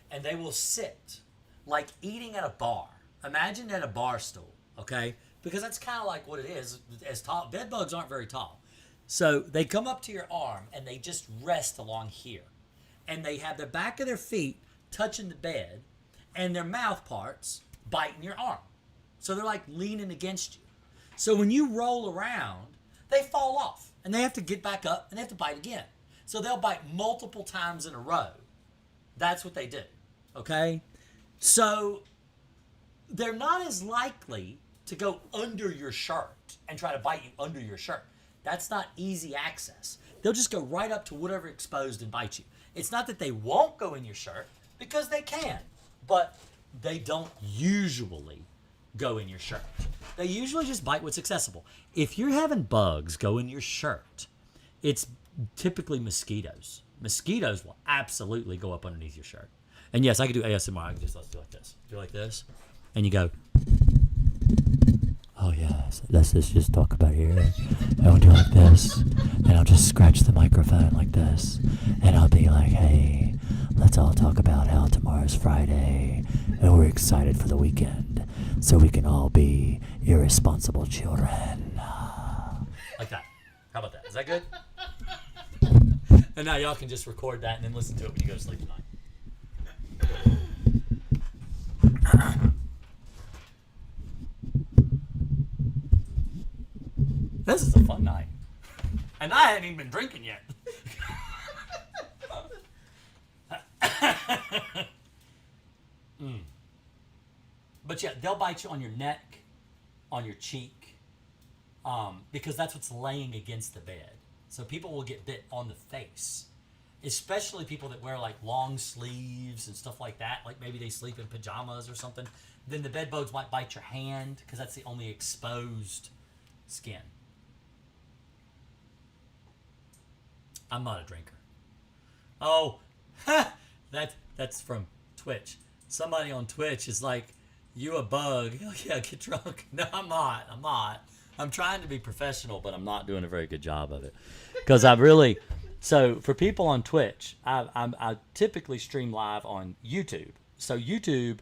and they will sit like eating at a bar. Imagine at a bar stool, okay? Because that's kind of like what it is. As tall, bed bugs aren't very tall. So they come up to your arm and they just rest along here. And they have the back of their feet touching the bed and their mouth parts biting your arm. So they're like leaning against you. So when you roll around, they fall off and they have to get back up and they have to bite again. So they'll bite multiple times in a row. That's what they do. Okay? So they're not as likely to go under your shirt and try to bite you under your shirt. That's not easy access. They'll just go right up to whatever exposed and bite you. It's not that they won't go in your shirt, because they can, but they don't usually go in your shirt. They usually just bite what's accessible. If you're having bugs go in your shirt, it's typically mosquitoes. Mosquitoes will absolutely go up underneath your shirt. And yes, I can do ASMR. I can just let's do like this. Do like this. And you go, Oh yes, let's just talk about here. And we'll do like this, and I'll just scratch the microphone like this, and I'll be like, hey, let's all talk about how tomorrow's Friday, and we're excited for the weekend, so we can all be irresponsible children. like that. How about that? Is that good? And now y'all can just record that and then listen to it when you go to sleep tonight. This is a fun night. And I hadn't even been drinking yet. But yeah, they'll bite you on your neck, on your cheek, because that's what's laying against the bed. So people will get bit on the face, especially people that wear like long sleeves and stuff like that. Like maybe they sleep in pajamas or something. Then the bed bugs might bite your hand because that's the only exposed skin. I'm not a drinker. Oh, that's from Twitch. Somebody on Twitch is like, you a bug. Oh, yeah, get drunk. No, I'm not. I'm trying to be professional, but I'm not doing a very good job of it. Because so for people on Twitch, I typically stream live on YouTube. So YouTube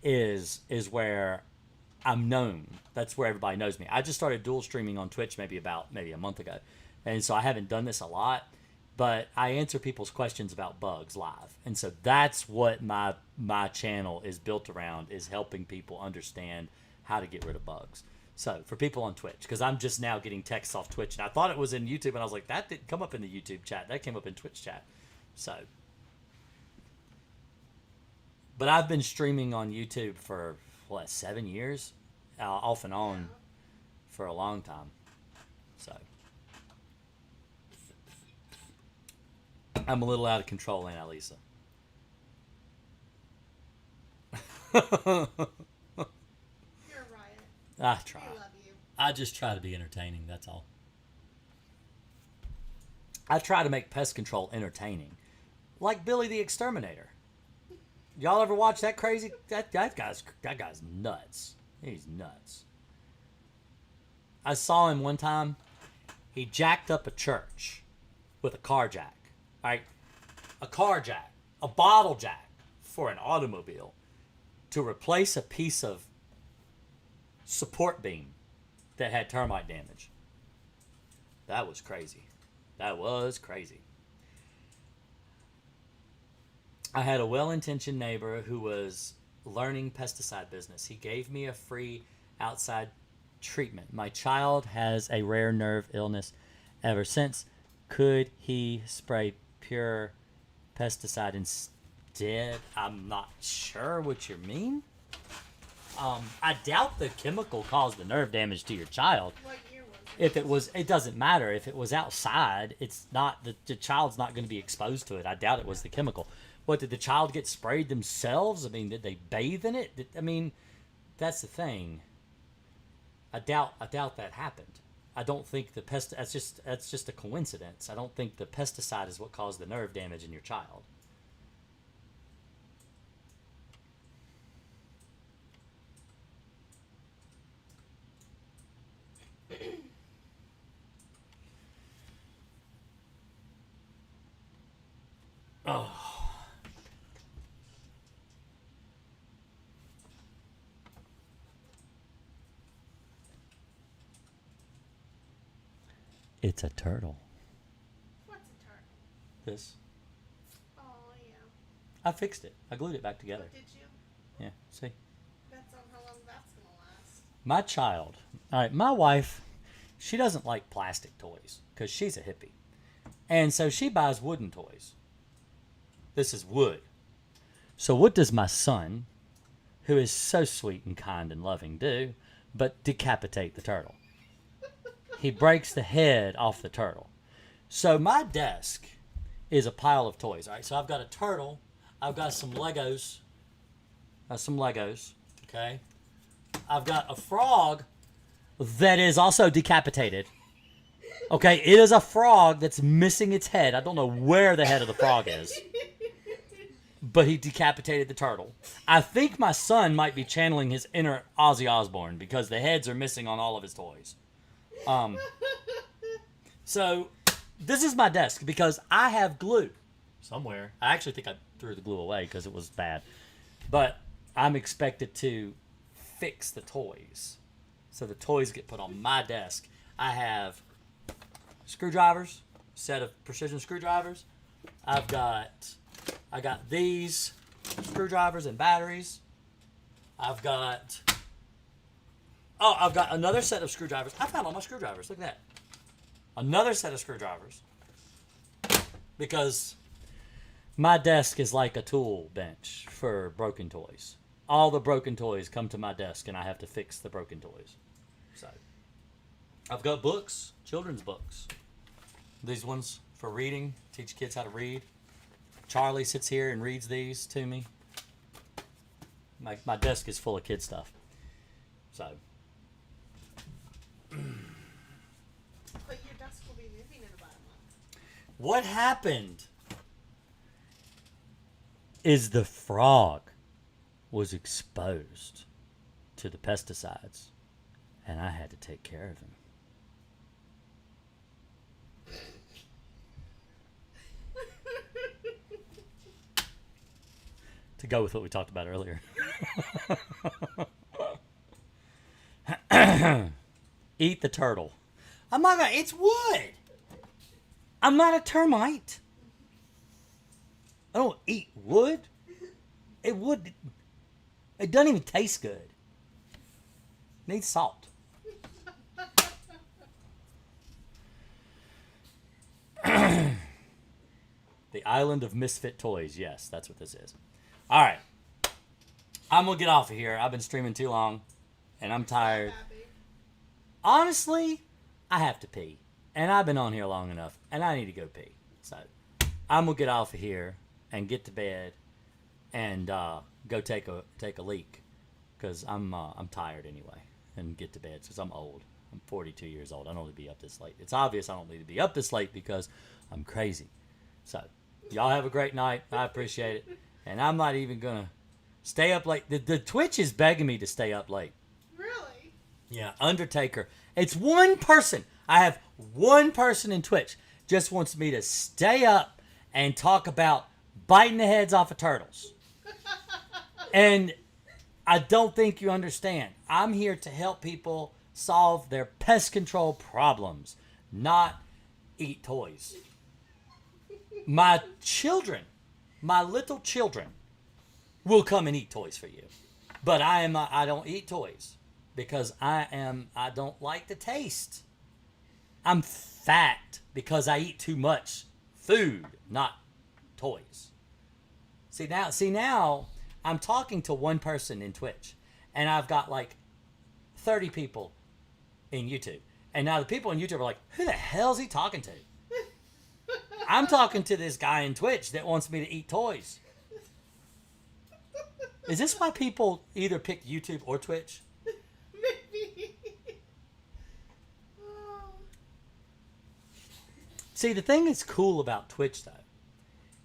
is where I'm known. That's where everybody knows me. I just started dual streaming on Twitch maybe a month ago. And so I haven't done this a lot, but I answer people's questions about bugs live. And so that's what my channel is built around, is helping people understand how to get rid of bugs. So for people on Twitch, because I'm just now getting texts off Twitch, and I thought it was in YouTube, and I was like, that didn't come up in the YouTube chat. That came up in Twitch chat. So, but I've been streaming on YouTube for, 7 years? Off and on for a long time. So, I'm a little out of control, ain't I, Lisa? You're a riot. I try. I love you. I just try to be entertaining, that's all. I try to make pest control entertaining. Like Billy the Exterminator. Y'all ever watch that crazy? That guy's nuts. He's nuts. I saw him one time. He jacked up a church with a car jack. Right? A car jack. A bottle jack for an automobile to replace a piece of support beam that had termite damage. That was crazy. That was crazy. I had a well-intentioned neighbor who was learning pesticide business. He gave me a free outside treatment. My child has a rare nerve illness ever since. Could he spray pure pesticide instead? I'm not sure what you mean. I doubt the chemical caused the nerve damage to your child. What year was it? It doesn't matter. If it was outside, it's not, the child's not going to be exposed to it. I doubt it was the chemical. What, did the child get sprayed themselves? I mean, did they bathe in it? That's the thing. I doubt that happened. I don't think that's just a coincidence. I don't think the pesticide is what caused the nerve damage in your child. Oh. It's a turtle. What's a turtle? This. Oh, yeah. I fixed it. I glued it back together. Did you? Yeah, see? Depends on how long that's going to last. My child. All right, my wife, she doesn't like plastic toys because she's a hippie. And so she buys wooden toys. This is wood. So what does my son, who is so sweet and kind and loving, do but decapitate the turtle? He breaks the head off the turtle. So my desk is a pile of toys. All right, so I've got a turtle. I've got some Legos. Okay. I've got a frog that is also decapitated. Okay, it is a frog that's missing its head. I don't know where the head of the frog is. But he decapitated the turtle. I think my son might be channeling his inner Ozzy Osbourne because the heads are missing on all of his toys. So this is my desk because I have glue somewhere. I actually think I threw the glue away because it was bad. But I'm expected to fix the toys. So the toys get put on my desk. I have screwdrivers, set of precision screwdrivers. I got these screwdrivers and batteries. I've got another set of screwdrivers. I found all my screwdrivers. Look at that. Another set of screwdrivers. Because my desk is like a tool bench for broken toys. All the broken toys come to my desk and I have to fix the broken toys. So I've got books, children's books. These ones for reading, teach kids how to read. Charlie sits here and reads these to me. My desk is full of kid stuff. So. But your desk will be moving in about a month. What happened is the frog was exposed to the pesticides, and I had to take care of him. To go with what we talked about earlier. Eat the turtle. I'm not gonna, it's wood. I'm not a termite. I don't eat wood. It doesn't even taste good. It needs salt. The Island of Misfit Toys. Yes, that's what this is. All right. I'm going to get off of here. I've been streaming too long, and I'm tired. Honestly, I have to pee. And I've been on here long enough, and I need to go pee. So I'm going to get off of here and get to bed and go take a leak because I'm tired anyway, and get to bed because I'm old. I'm 42 years old. I don't need to be up this late. It's obvious I don't need to be up this late because I'm crazy. So y'all have a great night. I appreciate it. And I'm not even going to stay up late. The Twitch is begging me to stay up late. Really? Yeah, Undertaker. It's one person. I have one person in Twitch just wants me to stay up and talk about biting the heads off of turtles. And I don't think you understand. I'm here to help people solve their pest control problems, not eat toys. My children, my little children, will come and eat toys for you. But I don't eat toys because I don't like the taste. I'm fat because I eat too much food, not toys. See now I'm talking to one person in Twitch, and I've got like 30 people in YouTube. And now the people in YouTube are like, who the hell is he talking to? I'm talking to this guy in Twitch that wants me to eat toys. Is this why people either pick YouTube or Twitch? Maybe. Oh. See, the thing that's cool about Twitch, though,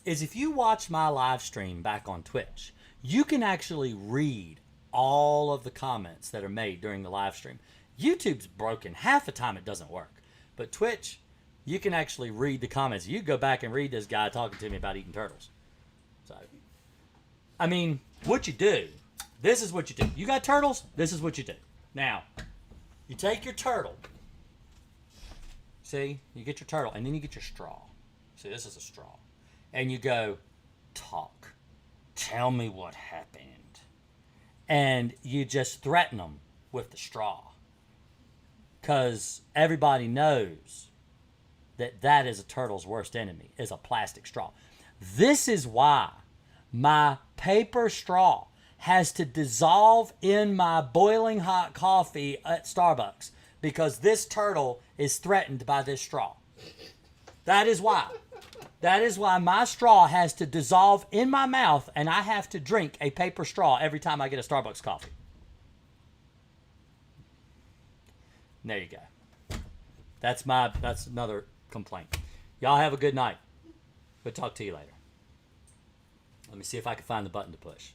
is if you watch my live stream back on Twitch, you can actually read all of the comments that are made during the live stream. YouTube's broken. Half the time it doesn't work. But Twitch, You can actually read the comments. You go back and read this guy talking to me about eating turtles. So, I mean, what you do, this is what you do. You got turtles? This is what you do. Now, you take your turtle. See? You get your turtle, and then you get your straw. See, this is a straw. And you go, talk. Tell me what happened. And you just threaten them with the straw. Because everybody knows that that is a turtle's worst enemy, is a plastic straw. This is why my paper straw has to dissolve in my boiling hot coffee at Starbucks, because this turtle is threatened by this straw. That is why. That is why my straw has to dissolve in my mouth, and I have to drink a paper straw every time I get a Starbucks coffee. There you go. That's another complaint. Y'all have a good night. We'll talk to you later. Let me see if I can find the button to push.